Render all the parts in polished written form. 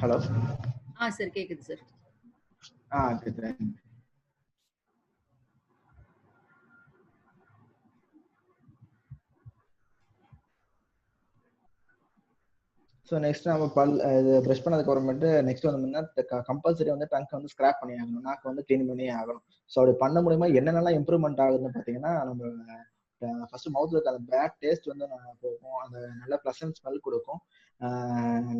Hello. Sir கேக்குது sir. கேக்குது. So next நம்ம இது ப்ரஷ் பண்ணதுக்கு அப்புறமேட்டு நெக்ஸ்ட் வந்து கம்பல்சரி வந்து டங்க் வந்து ஸ்கிராப் பண்ணி ஆகணும், நாக்கு வந்து கிளீன் பண்ணி ஆகணும். ஸோ அப்படி பண்ண மூலியமா என்னென்னலாம் இம்ப்ரூவ்மெண்ட் ஆகுதுன்னு பார்த்தீங்கன்னா, நம்ம ஃபர்ஸ்ட் மவுத்ல இருக்க அந்த பேட் டேஸ்ட் வந்து போகும், அந்த நல்ல ப்ளசன்ட் ஸ்மெல் கொடுக்கும்.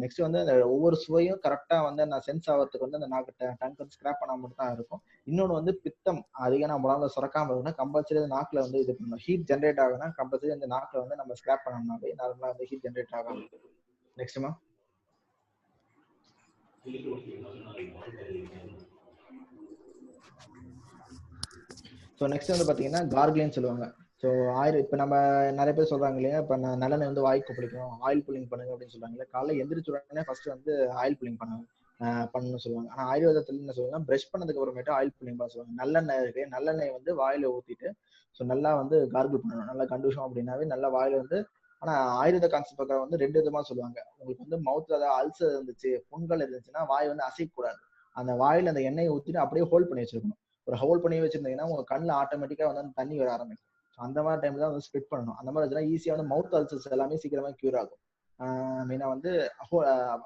நெக்ஸ்ட் வந்து அந்த ஒவ்வொரு சுவையும் கரெக்டா வந்து நான் சென்ஸ் ஆகிறதுக்கு வந்து அந்த நாக்கு டங்க் வந்து ஸ்கிராப் பண்ணாம மட்டும் தான் இருக்கும். இன்னொன்று வந்து பித்தம் அதிகம் நம்ம உடம்புல சுரக்காம இருக்குன்னா கம்பல்சரி அந்த நாக்கில் வந்து இது பண்ணணும். ஹீட் ஜென்ரேட் ஆகுனா கம்பல்சரி அந்த நாக்கில் வந்து நம்ம ஸ்கிராப் பண்ணோம்னாவே நார்மலாக வந்து ஹீட் ஜென்ரேட் ஆகும். Next ma'am. ஸோ நெக்ஸ்ட் வந்து பார்த்தீங்கன்னா கார்கிலின்னு சொல்லுவாங்க. ஸோ இப்போ நம்ம நிறைய பேர் சொல்றாங்க இல்லையா, இப்போ நான் நல்லெண்ணெய் வந்து வாய்க்கு பிடிக்கும், ஆயில் புல்லிங் பண்ணுங்க அப்படின்னு சொல்றாங்க. காலைல எந்திரிச்ச உடனே ஃபர்ஸ்ட் வந்து ஆயில் புல்லிங் பண்ணணும்னு சொல்லுவாங்க. ஆனால் ஆயுர்வேதத்துல என்ன சொல்லுவாங்க, பிரஷ் பண்ணதுக்கு அப்புறமேட்டு ஆயில் புல்லிங் பண்ண சொல்லுவாங்க. நல்லெண்ணெய் இருக்கு, நல்லெண்ணெய் வந்து வாயில ஊற்றிட்டு ஸோ நல்லா வந்து கார்கிள் பண்ணணும். நல்லா கண்டுஷம் அப்படின்னாவே நல்லா வாயில வந்து. ஆனா ஆயுர்வேத கான்செப்ட் பக்கம் வந்து ரெண்டு விதமா சொல்லுவாங்க. உங்களுக்கு வந்து மவுத்ல ஏதாவது அல்சர் இருந்துச்சு, புண்கள் இருந்துச்சுன்னா வாய் வந்து அசைக்கக்கூடாது. அந்த வாயில அந்த எண்ணெயை ஊற்றிட்டு அப்படியே ஹோல்ட் பண்ணி வச்சிருக்கணும். ஒரு ஹோல்ட் பண்ணி வச்சிருந்தீங்கன்னா உங்க கண்ணில் ஆட்டோமேட்டிக்கா வந்து அந்த தண்ணி வர ஆரம்பிக்கும். அந்த மாதிரி டைம்ல தான் வந்து ஸ்பிட் பண்ணணும். அந்த மாதிரி இதெல்லாம் ஈஸியா வந்து மவுத் அல்சர்ஸ் எல்லாமே சீக்கிரமா கியூர் ஆகும். மெயினா வந்து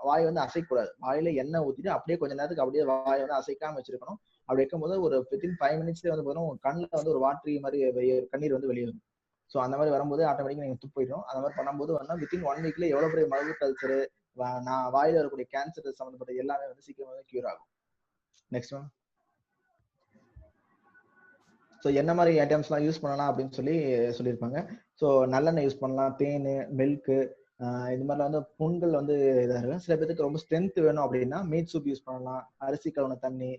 வாய் வந்து அசைக்கக்கூடாது. வாயில எண்ணெய் ஊற்றிட்டு அப்படியே கொஞ்ச நேரத்துக்கு அப்படியே வாயை வந்து அசைக்காம வச்சிருக்கணும். அப்படி இருக்கும்போது ஒரு வித்தின் 5 மினிட்ஸ்லேயே வந்து பார்த்தீங்கன்னா உங்க கண்ணில் வந்து ஒரு வாட்டரி மாதிரி கண்ணீர் வந்து வெளியேறும். ஸோ அந்த மாதிரி வரும்போது ஆட்டோமேட்டிக்கா நீங்க துப்பிடும். அந்த மாதிரி பண்ணும்போது வந்து வித்தின் 1 வீக்ல எவ்வளவு பெரிய மவுத் அல்சர், நான் வாயில வரக்கூடிய கேன்சர் சம்மந்தப்பட்ட எல்லாமே வந்து சீக்கிரமாவே கியூர் ஆகும். Next ma'am. ஸோ என்ன மாதிரி ஐட்டம்ஸ்லாம் யூஸ் பண்ணலாம் அப்படின்னு சொல்லியிருப்பாங்க. ஸோ நல்லெண்ணெய் யூஸ் பண்ணலாம், தேன், மில்க்கு, இது மாதிரிலாம் வந்து புண்கள் வந்து இதாக இருக்கும். சில பேருக்கு ரொம்ப ஸ்ட்ரென்த் வேணும் அப்படின்னா மீட் சூப் யூஸ் பண்ணலாம், அரிசி கலந்த தண்ணி,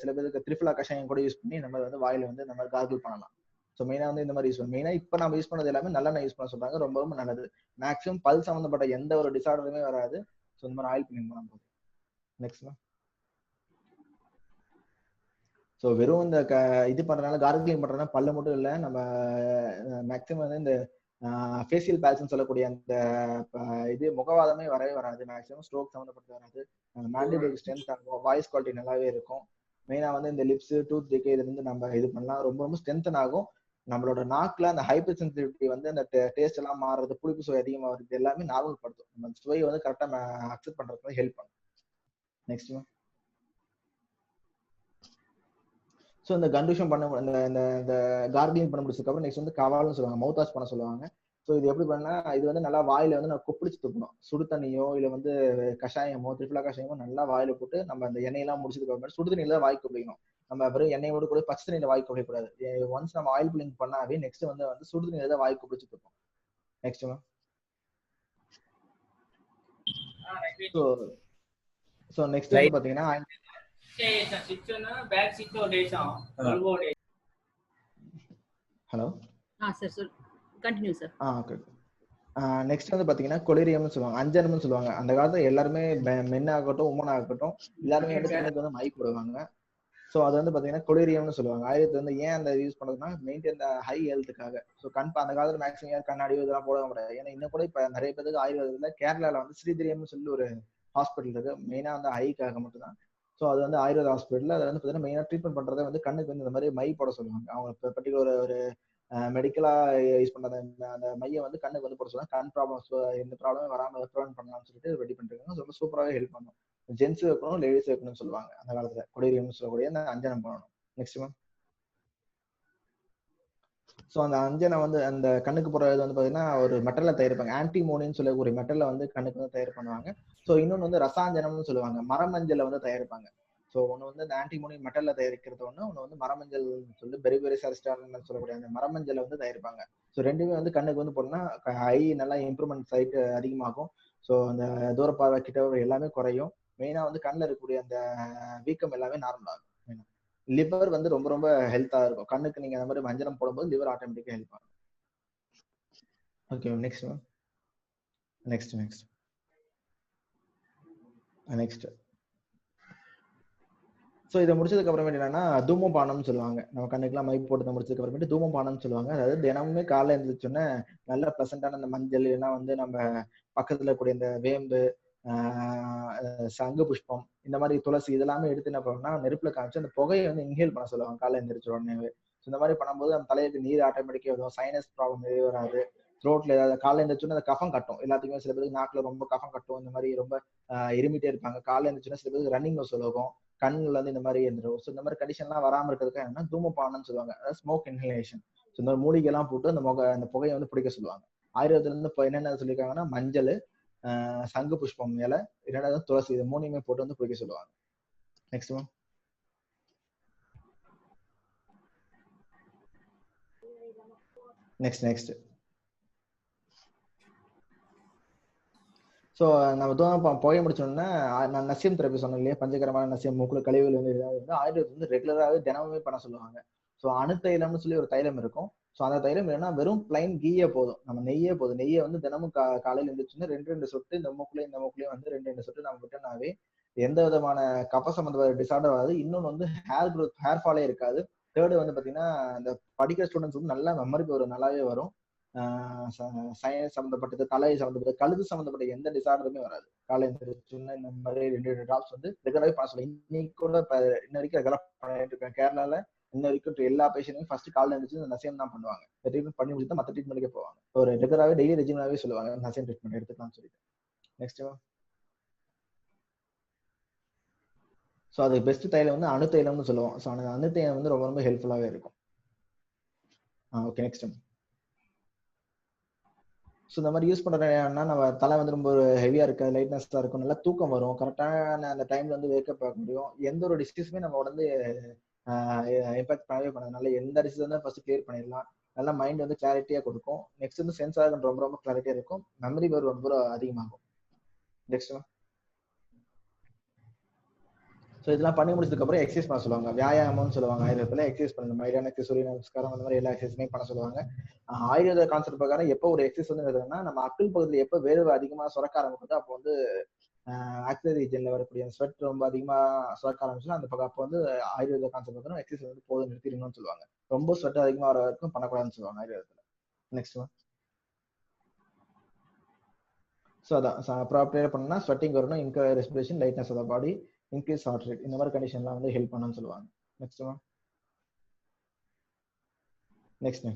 சில பேருக்கு திரிஃபலா கஷாயம் கூட யூஸ் பண்ணி இந்த மாதிரி வந்து வாயில வந்து இந்த மாதிரி கார்கிள் பண்ணலாம். ஸோ மெயினாக வந்து இந்த மாதிரி யூஸ் பண்ணலாம். மெயினாக இப்போ நம்ம யூஸ் பண்ணது எல்லாமே நல்லெண்ணெய் யூஸ் பண்ண சொல்றாங்க, ரொம்ப ரொம்ப நல்லது. மேக்ஸிமம் பல் சம்மந்தப்பட்ட எந்த ஒரு டிசார்டருமே வராது. ஸோ இந்த மாதிரி ஆயில் பண்ணி பண்ணும்போது. Next ma'am. ஸோ வெறும் இந்த இது பண்றதுனால கார்கிலிங் பண்றதுனால பல்ல மட்டும் இல்லை, நம்ம மேக்சிமம் வந்து இந்த ஃபேஷியல் பேல்ஸ்ன்னு சொல்லக்கூடிய அந்த இது முகவாதமே வரவே வராது. மேக்ஸிமம் ஸ்ட்ரோக் சம்மந்தப்பட்டு வராது. மேண்டிபிள் ஸ்ட்ரென்த் ஆகும், வாய்ஸ் குவாலிட்டி நல்லாவே இருக்கும். மெயினாக வந்து இந்த லிப்ஸ், டூத் டிகே இதுல இருந்து நம்ம இது பண்ணலாம், ரொம்ப ரொம்ப ஸ்ட்ரென்தன் ஆகும். நம்மளோட நாக்குல அந்த ஹைப்பர் சென்சிட்டிவிட்டி வந்து அந்த டேஸ்ட் எல்லாம் மாறுறது, புளிப்பு சுவை அதிகமாக வருது, எல்லாமே நார்மல் படுத்தும். நம்ம சுவையை வந்து கரெக்டாக அக்செப்ட் பண்றதுக்கு ஹெல்ப் பண்ணும். Next ma'am. ஸோ இந்த கண்டிஷன் பண்ண இந்த கார்கிலிங் பண்ண முடிச்சதுக்கு அப்புறம் நெக்ஸ்ட் வந்து கவால்னு சொல்லுவாங்க, மவுத் வாஷ் பண்ண சொல்லுவாங்க. ஸோ இது எப்படி பண்ணா, இது வந்து நல்லா வாயில வந்து நான் கொப்பளிச்சு துப்பணும். சுடு தண்ணியோ இல்லை வந்து கஷாயமோ, திரிஃபலா கஷாயமோ நல்லா வாயில போட்டு நம்ம அந்த எண்ணெயெல்லாம் முடிச்சதுக்கு அப்புறம் சுடு தண்ணியில தான் வாய்க்கு கொப்பளிக்கணும். நம்ம வெறும் எண்ணெயோடு கூட பச்சை தண்ணியில வாய்க்கு கொப்பளிக்கக்கூடாது. ஒன்ஸ் நம்ம ஆயில் புல்லிங் பண்ணாவே நெக்ஸ்ட் வந்து சுடு தண்ணியில தான் வாய்க்கு கொப்பளிச்சு துப்போம். Next ma'am. ஸோ நெக்ஸ்ட் வந்து பாத்தீங்கன்னா hello. Sir continue sir. Okay. Next வந்து பாத்தீங்கன்னா கொலிரியம்னு சொல்லுவாங்க, அஞ்சனம்னு சொல்லுவாங்க. அந்த காலத்துல எல்லாருமே மென் ஆகட்டும், உமன் ஆகட்டும், எல்லாருமே வந்து கண்ணுக்கு வந்து மை போடுவாங்க. ஸோ அது வந்து பாத்தீங்கன்னா கொலிரியம்னு சொல்லுவாங்க. ஆயுர்வேதத்துல வந்து ஏன் அந்த யூஸ் பண்றதுன்னா மெயின்டைன் ஹை ஹெல்த்துக்காக. ஸோ அந்த காலத்துல மேக்ஸிமம் கண்ணாடி இதெல்லாம் போட முடியாது. ஏன்னா இன்னும் கூட இப்ப நிறைய பேருக்கு ஆயுர்வேதத்துல கேரளால வந்து ஸ்ரீதிரியம்னு சொல்லி ஒரு ஹாஸ்பிட்டல் இருக்கு, மெயினா வந்து ஹைக்காக மட்டும் தான். ஸோ அது வந்து ஆயுர்வேத ஹாஸ்பிட்டல். அதை வந்து பாத்தீங்கன்னா மெயினா ட்ரீட்மெண்ட் பண்றதை வந்து கண்ணுக்கு வந்து இந்த மாதிரி மை போட சொல்லுவாங்க. அவங்க பர்டிகுலர் ஒரு மெடிக்கலா யூஸ் பண்ற அந்த மையம் வந்து கண்ணுக்கு வந்து போட சொல்லுவாங்க. கண் ப்ராப்ளம்ஸ் எந்த ப்ராப்ளமும் வராம ப்ரிவென்ட் பண்ணலாம்னு சொல்லிட்டு ரெடி பண்ணிருக்காங்க. ரொம்ப சூப்பராகவே ஹெல்ப் பண்ணும். ஜென்ஸ் வைக்கணும், லேடிஸ் வைக்கணும்னு சொல்லுவாங்க அந்த காலத்துல. கொலிரியம்னு சொல்லக்கூடிய அந்த அஞ்சனம் பண்ணணும். Next ma'am. ஸோ அந்த அஞ்சனை வந்து அந்த கண்ணுக்கு போடுறது வந்து பாத்தீங்கன்னா ஒரு மெட்டல்ல தயாரிப்பாங்க, ஆன்டிமோனின்னு சொல்லி ஒரு மெட்டல்ல வந்து கண்ணுக்கு வந்து தயார் பண்ணுவாங்க. ஸோ இன்னொன்று வந்து ரசாஞ்சனம்னு சொல்லுவாங்க, மரமஞ்சள் வந்து தயாரிப்பாங்க. ஸோ ஒன்று வந்து இந்த ஆன்டிமோனி மெட்டல்ல தயாரிக்கிறது ஒன்று வந்து மரமஞ்சள் சொல்லி பெரிய பெரிய சாரிஸ்டார்னு சொல்லக்கூடிய அந்த மரமஞ்சளை வந்து தயாரிப்பாங்க. ஸோ ரெண்டுமே வந்து கண்ணுக்கு வந்து போட்டோம்னா ஐ நல்லா இம்ப்ரூவ்மெண்ட் சைட் அதிகமாகும். ஸோ அந்த தூரப்பார்வை கிட்ட எல்லாமே குறையும். மெயினா வந்து கண்ணில் இருக்கக்கூடிய அந்த வீக்கம் எல்லாமே நார்மல் ஆகும். லிவர் வந்து ரொம்ப ரொம்ப ஹெல்த்தா இருக்கும். கண்ணுக்கு நீங்க அந்த மாதிரி மஞ்சனம் போடும்போது லிவர் ஆட்டோமேட்டிக்கா ஹெல்ப் ஆகும். Okay next ma'am. Next so இதை முடிச்சதுக்கு அப்புறமேட்டு என்னன்னா தூமபானம்னு சொல்லுவாங்க. நம்ம கண்ணுக்குலாம் மை போட்டு முடிச்சதுக்கு அப்புறமேட்டு தூமபானம்னு சொல்லுவாங்க. அதாவது தினமுமே காலைல எழுந்திரிச்சோன்னே நல்ல ப்ளசண்டான அந்த மஞ்சள் இல்லைன்னா வந்து நம்ம பக்கத்துல கூடிய இந்த வேம்பு, சங்கு புஷ்பம், இந்த மாதிரி துளசி இதெல்லாமே எடுத்து என்ன பண்ணணும்னா நெருப்புல காமிச்சு அந்த புகையை வந்து இன்ஹேல் பண்ண சொல்லுவாங்க காலைல எந்திரிச்ச உடனே. இந்த மாதிரி பண்ணும்போது அந்த தலைக்கு நீர் ஆட்டோமேட்டிக்கா வரும், சைனஸ் ப்ராப்ளம் எதுவும் வராது. த்ரோட்ல ஏதாவது காலைல எந்திரிச்சோன்னா அந்த கஃபம் கட்டும், எல்லாத்துக்குமே சில பேருக்கு நாக்குல ரொம்ப கஃபம் கட்டும், இந்த மாதிரி ரொம்ப இருமிட்டே இருப்பாங்க. காலைல எந்திரிச்சோன்னா சில பேருக்கு ரன்னிங் நோஸ் வரும், கண்ணுல இருந்து இந்த மாதிரி இருந்துரும். ஸோ இந்த மாதிரி கண்டிஷன்லாம் வராம இருக்கிறதுக்கு என்னன்னா தூமபானம்னு சொல்லுவாங்க, அதாவது ஸ்மோக் இன்ஹலேஷன். ஸோ இந்த மாதிரி மூலிகை எல்லாம் போட்டு அந்த புகையை வந்து பிடிக்க சொல்லுவாங்க. ஆயுர்வேதத்துல இருந்து இப்போ என்னென்ன சொல்லியிருக்காங்கன்னா மஞ்சள், சங்கு புஷ்பம் இலை, இரண்டாவது துளசி, இது மூணையுமே போட்டு வந்து பிடிக்க சொல்லுவாங்க. Next ma'am. நெக்ஸ்ட் ஸோ நம்ம தூரம் புகை முடிச்சோம்னா நான் நசியம் தெரப்பி சொன்னேன் இல்லையா, பஞ்சகரமான நசியம், மூக்குல கழிவுகள் வந்து ஏதாவது வந்து ஆயுர்வேதம் வந்து ரெகுலராகவே தினமுமே பண்ண சொல்லுவாங்க. ஸோ அணுத்தைலம்னு சொல்லி ஒரு தைலம் இருக்கும். ஸோ அந்த தைலம் என்னன்னா வெறும் பிளைன் கீயே போதும், நம்ம நெய்யே போதும். நெய்யை வந்து தினமும் காலையில் எழுந்திரிச்சுன்னா ரெண்டு சொட்டு இந்த மூக்குலையும் வந்து ரெண்டு சொட்டு நம்ம விட்டோம்னாவே எந்த விதமான கப சம்பந்தமான டிசார்டர் வராது. இன்னொன்று வந்து ஹேர் ஃபாலே இருக்காது. தேர்டு வந்து பாத்தீங்கன்னா இந்த படிக்கிற ஸ்டூடெண்ட்ஸ் வந்து நல்லா மெமரி பவர் நல்லாவே வரும். சயின்ஸ் சம்மந்தப்பட்டது, தலை சம்மந்தப்பட்டது, கழுது சம்மந்தப்பட்ட எந்த டிசார்டருமே வராது. காலையில இந்த மாதிரி ரெண்டு டிராப்ஸ் வந்து ரெகுலராகவே பண்ண சொல்லுவேன். இன்னைக்கு கூட இன்ன வரைக்கும் ரெகுலர் பண்ணிட்டு இருக்கேன். கேரளால இன்ன வரைக்கும் எல்லா பேஷண்ட்டுமே ஃபர்ஸ்ட் காலையில இருந்துச்சு இந்த நசியம் தான் பண்ணுவாங்க. ட்ரீட்மெண்ட் பண்ணி முடிச்சு மற்ற ட்ரீட்மெண்ட்டுக்கே போவாங்க. ஒரு ரெகுலராகவே டெய்லி ரெஜிமெண்டாவே சொல்லுவாங்க நசியம் ட்ரீட்மெண்ட் எடுத்துக்கலாம்னு சொல்லிட்டு. நெக்ஸ்ட் ஸோ அது பெஸ்ட் தைலம் வந்து அணு தைலம்னு சொல்லுவோம். ஸோ அந்த அணு தைலம் வந்து ரொம்ப ரொம்ப ஹெல்ப்ஃபுல்லாகவே இருக்கும். Okay next. ஸோ இந்த மாதிரி யூஸ் பண்றதுனா நம்ம தலை வந்து ரொம்ப ஹெவியா இருக்கு, லைட்னஸா இருக்கும், நல்லா தூக்கம் வரும், கரெக்டான அந்த டைம்ல வந்து வேக்கப் ஆக முடியும். எந்த ஒரு டிசீஸுமே நம்ம உடனே இம்பாக்ட் பண்ணவே பண்ணதுனால எந்த டிசீஸ் வந்து ஃபர்ஸ்ட் கிளியர் பண்ணிடலாம். நல்லா மைண்ட் வந்து கிளாரிட்டியா கொடுக்கும். நெக்ஸ்ட் வந்து சென்ஸ் ஆர்கன் ரொம்ப ரொம்ப கிளாரிட்டியா இருக்கும், மெமரி பவர் ரொம்ப அதிகமாகும். நெக்ஸ்ட். ஸோ இதெல்லாம் பண்ணி முடிச்சதுக்கு அப்புறம் எக்ஸசைஸ் பண்ண சொல்லுவாங்க, வியாயாமம்னு சொல்லுவாங்க ஆயுர்வேதத்துல. எக்ஸசைஸ் பண்ணணும், மைதானத்து சூரிய நமஸ்காரம் அந்த மாதிரி எல்லா எக்ஸசைஸுமே பண்ண சொல்லுவாங்க. ஆயுர்வேத கான்செப்ட் பிரகாரம் எப்போ ஒரு எக்ஸசைஸ் வந்து இருக்குதுன்னா நம்ம அக்கல் பகுதியில் எப்போ வேர்வை அதிகமா சுரக்க ஆரம்பிக்குதோ அப்போ வந்து ஆக்சிஜன் ரீஜன்ல வரக்கூடிய ஸ்வெட் ரொம்ப அதிகமா சுரக்க ஆரம்பிச்சுன்னா அந்த பக்கம் அப்போ வந்து ஆயுர்வேத கான்செப்ட் பிரகாரம் எக்ஸசைஸ் வந்து போதும் நிறுத்திடணும்னு சொல்லுவாங்க. ரொம்ப ஸ்வெட் அதிகமா வர வரைக்கும் பண்ணக்கூடாதுன்னு சொல்லுவாங்க ஆயுர்வேதத்துல. நெக்ஸ்ட். ஸோ அதான் ப்ராப்பரா பண்ணா ஸ்வெட்டிங் வரணும், increase respiration, lightness of the body, increase heart rate, இந்த மாதிரி கண்டிஷன்லாம் வந்து ஹெல்ப் பண்ணுன்னு சொல்லுவாங்க. Next ma'am. நெக்ஸ்ட்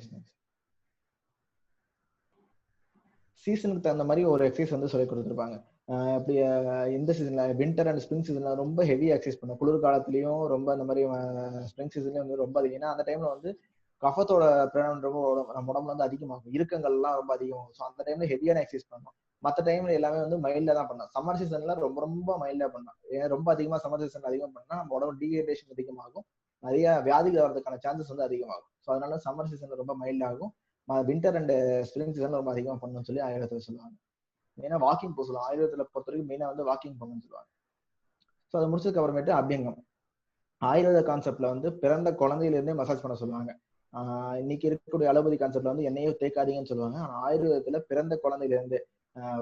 சீசனுக்கு தகுந்த மாதிரி ஒரு எக்ஸசைஸ் வந்து சொல்லி கொடுத்துருப்பாங்க. இப்படி இந்த சீசன்ல வின்டர் அண்ட் ஸ்ப்ரிங் சீசன்ல ரொம்ப ஹெவி எக்ஸசைஸ் பண்ணும், குளிர் காலத்துலயும் ரொம்ப அந்த மாதிரி ஸ்ப்ரிங் சீசன்லயும் வந்து ரொம்ப அதிகம். ஏன்னா அந்த டைம்ல வந்து கஃபத்தோட பிரயாணம் ரொம்ப நம்ம உடம்புல வந்து அதிகமாகும், இறுக்கங்கள்லாம் ரொம்ப அதிகமாகும். ஸோ அந்த டைம்ல ஹெவியான எக்ஸசைஸ் பண்ணணும். மற்ற டைம்ல எல்லாமே வந்து மைல்டா தான் பண்ணலாம். சம்மர் சீசன்ல ரொம்ப ரொம்ப மைல்டா பண்ணலாம். ஏன் ரொம்ப அதிகமா சம்மர் சீசன்ல அதிகம் பண்ணா நம்ம உடம்பு டீஹைட்ரேஷன் அதிகமாகும், நிறைய வியாதிகள் வர்றதுக்கான சான்சஸ் வந்து அதிகமாகும். ஸோ அதனால சம்மர் சீசன்ல ரொம்ப மைல்ட் ஆகும், வின்டர் அண்ட் ஸ்ப்ரிங் சீசன்ல ரொம்ப அதிகமா பண்ணணும்னு சொல்லி ஆயுர்வேதத்துல சொல்லுவாங்க. மெயினா வாக்கிங் போக சொல்லுவாங்க ஆயுர்வேதத்துல பொறுத்த வரைக்கும், மெயினா வந்து வாக்கிங் பண்ணணும்னு சொல்லுவாங்க. ஸோ அதை முடிச்சதுக்கு அப்புறமேட்டு அபியங்கம். ஆயுர்வேத கான்செப்ட்ல வந்து பிறந்த குழந்தையில இருந்தே மசாஜ் பண்ண சொல்லுவாங்க. இன்னைக்கு இருக்கக்கூடிய அலோபதி கான்செப்ட்ல வந்து எண்ணெயோ தேய்க்காதீங்கன்னு சொல்லுவாங்க. ஆனா ஆயுர்வேதத்துல பிறந்த குழந்தையில இருந்தே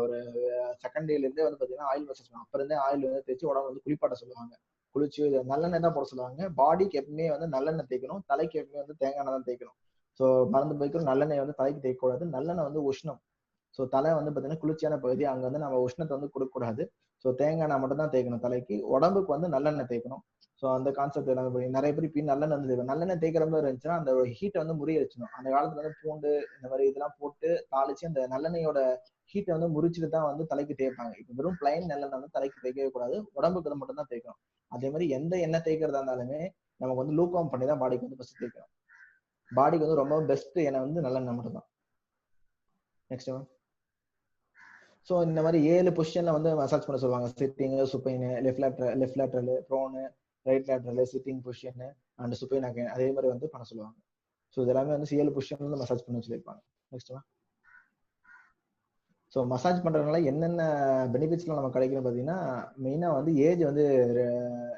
ஒரு செகண்ட் டேல இருந்தே வந்து பாத்தீங்கன்னா ஆயில் மசாஜ் பண்ணுவாங்க. அப்ப இருந்தே ஆயில் வந்து தேய்ச்சி உடம்பு வந்து குளிப்பாட்ட சொல்லுவாங்க. குளிச்சு நல்லெண்ணெய் தான் போட சொல்லுவாங்க. பாடிக்கு எப்பவுமே வந்து நல்லெண்ணெய் தேய்க்கணும், தலைக்கு எப்பவுமே வந்து தேங்காய் எண்ணெய் தான் தேய்க்கணும். ஸோ மறந்து போய்க்கும், நல்லெண்ணெய் வந்து தலைக்கு தேய்க்க கூடாது. நல்லெண்ணெய் வந்து உஷ்ணம். ஸோ தலை வந்து பாத்தீங்கன்னா குளிர்ச்சியான பகுதி, அங்க வந்து நம்ம உஷ்ணத்தை வந்து கொடுக்க கூடாது. ஸோ தேங்காய் எண்ணெய் மட்டும் தான் தேய்க்கணும் தலைக்கு. உடம்புக்கு வந்து நல்லெண்ணெய் தேய்க்கணும். ஸோ அந்த கான்செப்ட் எல்லாமே நிறைய பேர் இப்ப நல்லெண்ணெய் வந்து தேய்க்கணும். நல்லெண்ணெய் தேய்க்கிற மாதிரி இருந்துச்சுன்னா அந்த ஹீட்டை வந்து முறிய வச்சிடும். அந்த காலத்துல வந்து பூண்டு இந்த மாதிரி இதெல்லாம் போட்டு தாளிச்சு அந்த நல்லெண்ணெயோட ஹீட்டை வந்து முறிச்சுட்டு தான் வந்து தலைக்கு தேய்ப்பாங்க. இப்போ வெறும் பிளைன் நல்லெண்ணெய் வந்து தலைக்கு தேய்க்கவே கூடாது, உடம்புக்கு மட்டும் தான் தேய்க்கணும். அதே மாதிரி எந்த எண்ணெய் தேய்க்கிறதா இருந்தாலுமே நமக்கு வந்து லூக் ஆன் பண்ணி தான் பாடிக்கு வந்து ஃபர்ஸ்ட் தேய்க்கணும். பாடிக்கு வந்து ரொம்ப பெஸ்ட் எண்ணெய் வந்து நல்லெண்ணெய் மட்டும் தான். நெக்ஸ்ட். ஸோ இந்த மாதிரி 7 பொசிஷன்ல வந்து மசாஜ் பண்ண சொல்லுவாங்க. Sitting, supine, left lateral, prone, right lateral, sitting position and supine again, அதே மாதிரி வந்து பண்ண சொல்லுவாங்க. ஸோ இதெல்லாமே வந்து 7 பொசிஷன்ல வந்து மசாஜ் பண்ண சொல்லியிருப்பாங்க. நெக்ஸ்ட். ஸோ மசாஜ் பண்றதுனால என்னென்ன பெனிஃபிட்ஸ்லாம் நமக்கு கிடைக்குன்னு பார்த்தீங்கன்னா, மெயினா வந்து ஏஜ் வந்து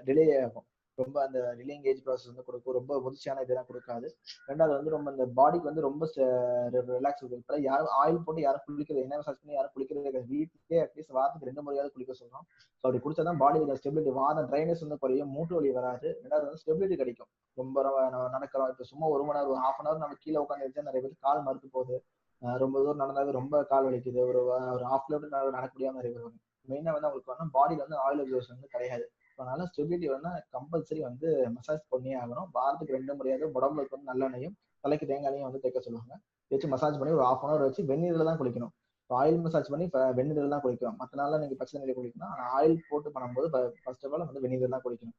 டிலே ஆகும். ரொம்ப அந்த டிலேயிங் ஏஜ் ப்ராசஸ் வந்து கொடுக்கும், ரொம்ப முதிர்ச்சியான இதெல்லாம் கொடுக்காது. ரெண்டாவது வந்து ரொம்ப இந்த பாடிக்கு வந்து ரொம்ப ரிலாக்ஸ் இருக்கும். இப்போ யாரும் ஆயில் போட்டு யாரும் குளிக்கிறது, என்ன மசாஜ் பண்ணி யாரும் குளிக்கிறது கிடையாது. வீட்லயே அட்லீஸ்ட் வாரத்துக்கு 2 முறையாவது குளிக்க சொல்றோம். ஸோ அப்படி குடிச்சாதான் பாடியோட ஸ்டெபிலிட்டி, வாதம் ட்ரைனஸ் வந்து குறையும், மூட்டு வலி வராது. ரெண்டாவது வந்து ஸ்டெபிலிட்டி கிடைக்கும். ரொம்ப நம்ம நடக்கிறோம், இப்போ சும்மா 1 மணி நேரம், ஒரு ½ மணி நேரம் நம்ம கீழே உட்காந்து வச்சா நிறைய பேர் கால் மறுத்து போகுது, ரொம்ப தூரம் நடந்தாவே ரொம்ப கால் வலிக்குது, ஒரு ½ கிலோமீட்டர் நடக்க முடியாம நிறைய பேர். மெயினா வந்து அவங்களுக்கு வந்து பாடியில வந்து ஆயில் அப்சர்வேஷன் வந்து கிடையாது. அதனால ஸ்டெபிலிட்டி வந்து கம்பல்சரி வந்து மசாஜ் பண்ணியே ஆகணும். வாரத்துக்கு 2 முறையாவது உடம்புக்கு வந்து நல்லெண்ணெயும் தலைக்கு தேங்காய் எண்ணெயும் வந்து தேய்க்க சொல்லுவாங்க. வச்சு மசாஜ் பண்ணி ஒரு 1/2 hour வச்சு வெந்நீர்ல தான் குளிக்கணும். ஆயில் மசாஜ் பண்ணி வெந்நீர்ல தான் குளிக்கணும். மற்ற நாள்ல நீங்க பச்சை தண்ணியில குளிக்கணும். ஆனா ஆயில் போட்டு பண்ணும்போது ஃபர்ஸ்ட் ஆஃப் ஆல் வந்து வெந்நீர்ல தான் குளிக்கணும்.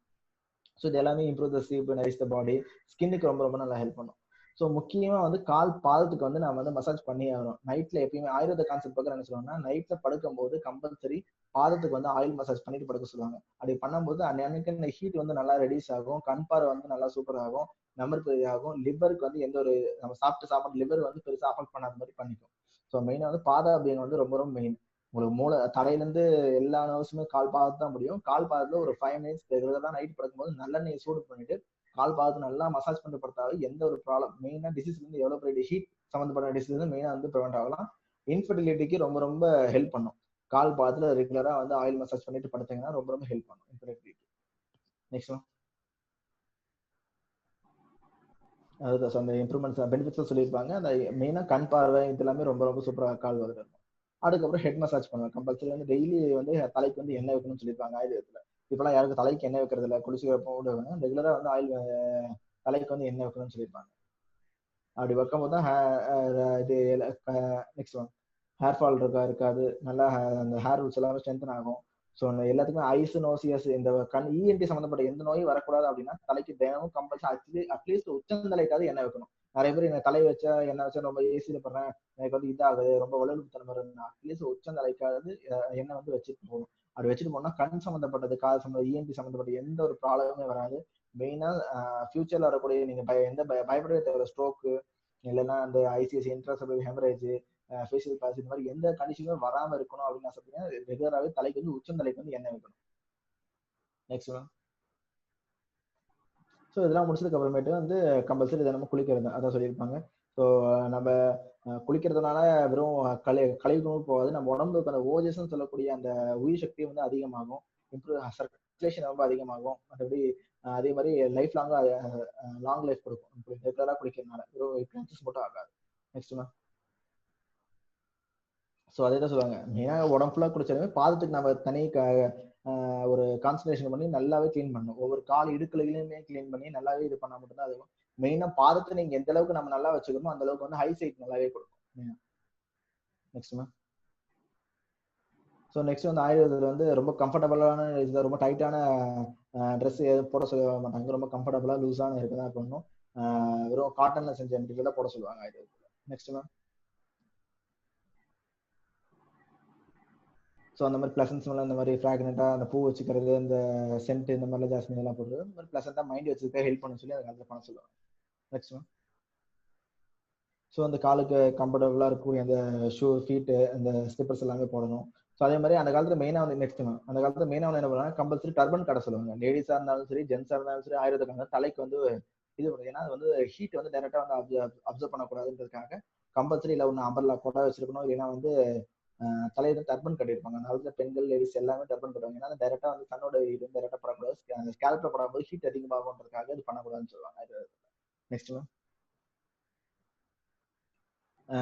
ஸோ இது எல்லாமே இம்ப்ரூவ் த ஸ்லீப், நரிஷ் த பாடி, ஸ்கின்னுக்கு ரொம்ப ரொம்ப நல்லா ஹெல்ப் பண்ணும். ஸோ முக்கியமா வந்து கால் பாதத்துக்கு வந்து நம்ம வந்து மசாஜ் பண்ணி ஆகணும். நைட்ல எப்பயுமே ஆயுர்வேத கான்செப்ட் பக்கம் என்ன சொல்லுவாங்கன்னா, நைட்ல படுக்கும்போது கம்பல்சரி பாதத்துக்கு வந்து ஆயில் மசாஜ் பண்ணிட்டு படுக்க சொல்லுவாங்க. அப்படி பண்ணும்போது அன்னைக்கு இந்த ஹீட் வந்து நல்லா ரெடியூஸ் ஆகும், கண் பார்வை வந்து நல்லா சூப்பர் ஆகும், மெமரி ஆகும், லிவருக்கு வந்து எந்த ஒரு நம்ம சாப்பாடு லிவர் வந்து பெருசா அஃபெக்ட் பண்ணாத மாதிரி பண்ணிக்கும். ஸோ மெயினா வந்து பாத அப்படிங்கிறது வந்து ரொம்ப ரொம்ப மெயின். உங்களுக்கு மூளை தலையிலேருந்து எல்லா நர்வஸுமே கால் பாதத்து தான் முடியும். கால் பாதத்துல ஒரு 5 மினிட்ஸ் ரெகுலரா நைட் படுக்கும்போது நல்லெண்ணெயை சூடு பண்ணிட்டு கால் பாதத்து நல்லா மசாஜ் பண்ணிட்டு படுத்தாவே எந்த ஒரு ப்ராப்ளம் மெயினா டிசீஸ்ல இருந்து எவ்வளவு பெரிய ஹீட் சம்பந்தப்பட்ட டிசீஸ் வந்து மெயினா வந்து ப்ரிவென்ட் ஆகலாம். இன்ஃபர்டிலிட்டிக்கு ரொம்ப ரொம்ப ஹெல்ப் பண்ணும். கால் பாதத்துல ரெகுலரா வந்து ஆயில் மசாஜ் பண்ணிட்டு படுத்தீங்கன்னா ரொம்ப ரொம்ப ஹெல்ப் பண்ணும் இன்ஃபர்டிலிட்டி. நெக்ஸ்ட் அதுதான் அந்த இம்ப்ரூவ்மெண்ட்ஸ் பெனிஃபிட்ஸ் சொல்லியிருப்பாங்க. அந்த மெயினா கண் பார்வை இது எல்லாமே ரொம்ப ரொம்ப சூப்பராக கால் வருது. அதுக்கப்புறம் ஹெட் மசாஜ் பண்ணுவேன். கம்பல்சரி வந்து டெய்லி வந்து தலைக்கு வந்து எண்ணெய் வைக்கணும்னு சொல்லியிருப்பாங்க ஆயுர்வேதத்துல. இப்பெல்லாம் யாருக்கு தலைக்கு எண்ணெய் வைக்கிறது இல்லை, குளிச்சுக்கிறப்போ ரெகுலரா வந்து ஆயில் தலைக்கு வந்து எண்ணெய் வைக்கணும்னு சொல்லியிருப்பாங்க. அப்படி வைக்கும்போது தான் இது நெக்ஸ்ட் ஒன் ஹேர் ஃபால் இருக்காது. நல்லா அந்த ஹேர் ரூட்ஸ் எல்லாமே ஸ்ட்ரென்தன் ஆகும். ஸோ எல்லாத்துக்குமே ஐஸ், நோஸ், இயர்ஸ் இந்த கண் இஎன்டி சம்பந்தப்பட்ட எந்த நோயும் வரக்கூடாது அப்படின்னா தலைக்கு தினமும் கம்பல்சரி அட்லீஸ்ட் உச்சந்தலைக்காவது எண்ணெய் வைக்கணும். நிறைய பேர் எனக்கு தலை வச்சா எண்ணெய் வச்சா ரொம்ப ஏசியில படுறேன், எனக்கு வந்து இதாகுது, ரொம்ப வலுவழுப்பு தன்மை வருதுன்னா அட்லீஸ்ட் உச்சந்தலைக்காவது எண்ணெய் வந்து வச்சுட்டு போகணும். அப்படி வச்சுட்டு போனா கண் சம்பந்தப்பட்டது, காது சம்பந்தம், இஎன்டி சம்பந்தப்பட்ட எந்த ஒரு ப்ராப்ளமே வராது. மெயினா ஃபியூச்சர்ல வரக்கூடிய நீங்க பயப்படவே தேவை ஸ்ட்ரோக்கு இல்லைன்னா அந்த ஐசிஎஸ்சி இன்ட்ராசெல்லுலர் ஹெமரேஜ், ஃபேஷியல் பாஸ் இந்த மாதிரி எந்த கண்டிஷனுமே வராம இருக்கணும் அப்படின்னு ஆசைப்பட்டீங்கன்னா ரெகுலராகவே தலைக்கு வந்து உச்சந்தலைக்கு வந்து எண்ணெய் வைக்கணும். Next ma'am. ஸோ இதெல்லாம் முடிச்சதுக்கு அப்புறமேட்டு வந்து கம்பல்சரி தினமும் குளிக்கிறது அதான் சொல்லியிருப்பாங்க. ஸோ நம்ம குளிக்கிறதுனால வெறும் கழிவு போகாது, நம்ம உடம்புக்கு அந்த ஓஜஸ்ன்னு சொல்லக்கூடிய அந்த உயிர் சக்தி வந்து அதிகமாகும், இம்ப்ரூவ் சர்க்குலேஷன் ரொம்ப அதிகமாகும். மற்றபடி அதே மாதிரி லைஃப் லாங் லைஃப் கொடுக்கும் ரெகுலராக குளிக்கிறதுனால. வெறும் 8 months மட்டும் ஆகாது. Next ma'am. ஸோ அதே தான் சொல்லுவாங்க, மெயினாக உடம்பு ஃபுல்லாக குளிச்சாலுமே பாதத்துக்கு நம்ம தனி ஒரு கான்சன்ட்ரேஷன் பண்ணி நல்லாவே கிளீன் பண்ணணும். ஒவ்வொரு கால் இடுக்கலையுமே கிளீன் பண்ணி நல்லாவே இது பண்ணா மட்டும்தான் அது மெயினா பாதத்தை நீங்க எந்த அளவுக்கு நம்ம நல்லா வச்சுக்கணுமோ அந்த அளவுக்கு வந்து ஹை சைட் நல்லாவே கொடுக்கும். Next ma'am. ஸோ நெக்ஸ்ட் வந்து ஆயுர்வேதத்தில் வந்து ரொம்ப கம்ஃபர்டபுளான இதுதான், ரொம்ப டைட்டான ட்ரெஸ் போட சொல்ல மாட்டாங்க, ரொம்ப கம்ஃபர்டபுளா லூஸான இருக்குதான் பண்ணணும். வெறும் காட்டன்ல செஞ்ச மெட்டீரியல் போட சொல்லுவாங்க ஆயுர்வேதத்தில். Next ma'am. ஸோ அந்த மாதிரி பிளசன்ஸ் மேலே இந்த மாதிரி ஃப்ராக்னெண்டா அந்த பூ வச்சுக்கிறது, இந்த சென்ட் இந்த மாதிரிலாம் ஜாஸ்மின் எல்லாம் போடுறது, இந்த மாதிரி பிளசண்டா மைண்ட் வச்சுக்க ஹெல்ப் பண்ண சொல்லி அதை பண்ண சொல்லுவாங்க. Next ma'am. ஸோ அந்த காலுக்கு கம்ஃபர்டபுளா இருக்கக்கூடிய அந்த ஷூ, ஃபீட்டு, அந்த ஸ்லிப்பர்ஸ் எல்லாமே போடணும். ஸோ அதே மாதிரி அந்த காலத்துல மெயினா வந்து நெக்ஸ்ட் மேம், அந்த காலத்துல மெயினா வந்து என்ன பண்ணுவாங்க, கம்பல்சரி டர்பன் கடை சொல்லுவாங்க. லேடிஸா இருந்தாலும் சரி, ஜென்ஸா இருந்தாலும் சரி, ஆயுர்வேத தலைக்கு வந்து இது ஏன்னா அது வந்து ஹீட் வந்து டைரக்டா வந்து அப்சர்வ் பண்ணக்கூடாதுன்றதுக்காக கம்பல்சரி இல்லை ஒன்று அம்பர்லா கொடை வச்சிருக்கணும், இல்லைன்னா வந்து தலையில டர்பன் கட்டியிருப்பாங்க. அந்த காலத்துல பெண்கள், லேடிஸ் எல்லாமே டர்பன் கட்டுவாங்க. ஏன்னா டைரக்டா வந்து தன்னோட இது டைரக்டா படக்கூடாது, அந்த ஸ்கேல்ப்ல படாமல் ஹீட் அதிகமாகும்ன்றதுக்காக இது பண்ணக்கூடாதுன்னு சொல்லுவாங்க. Next ma'am.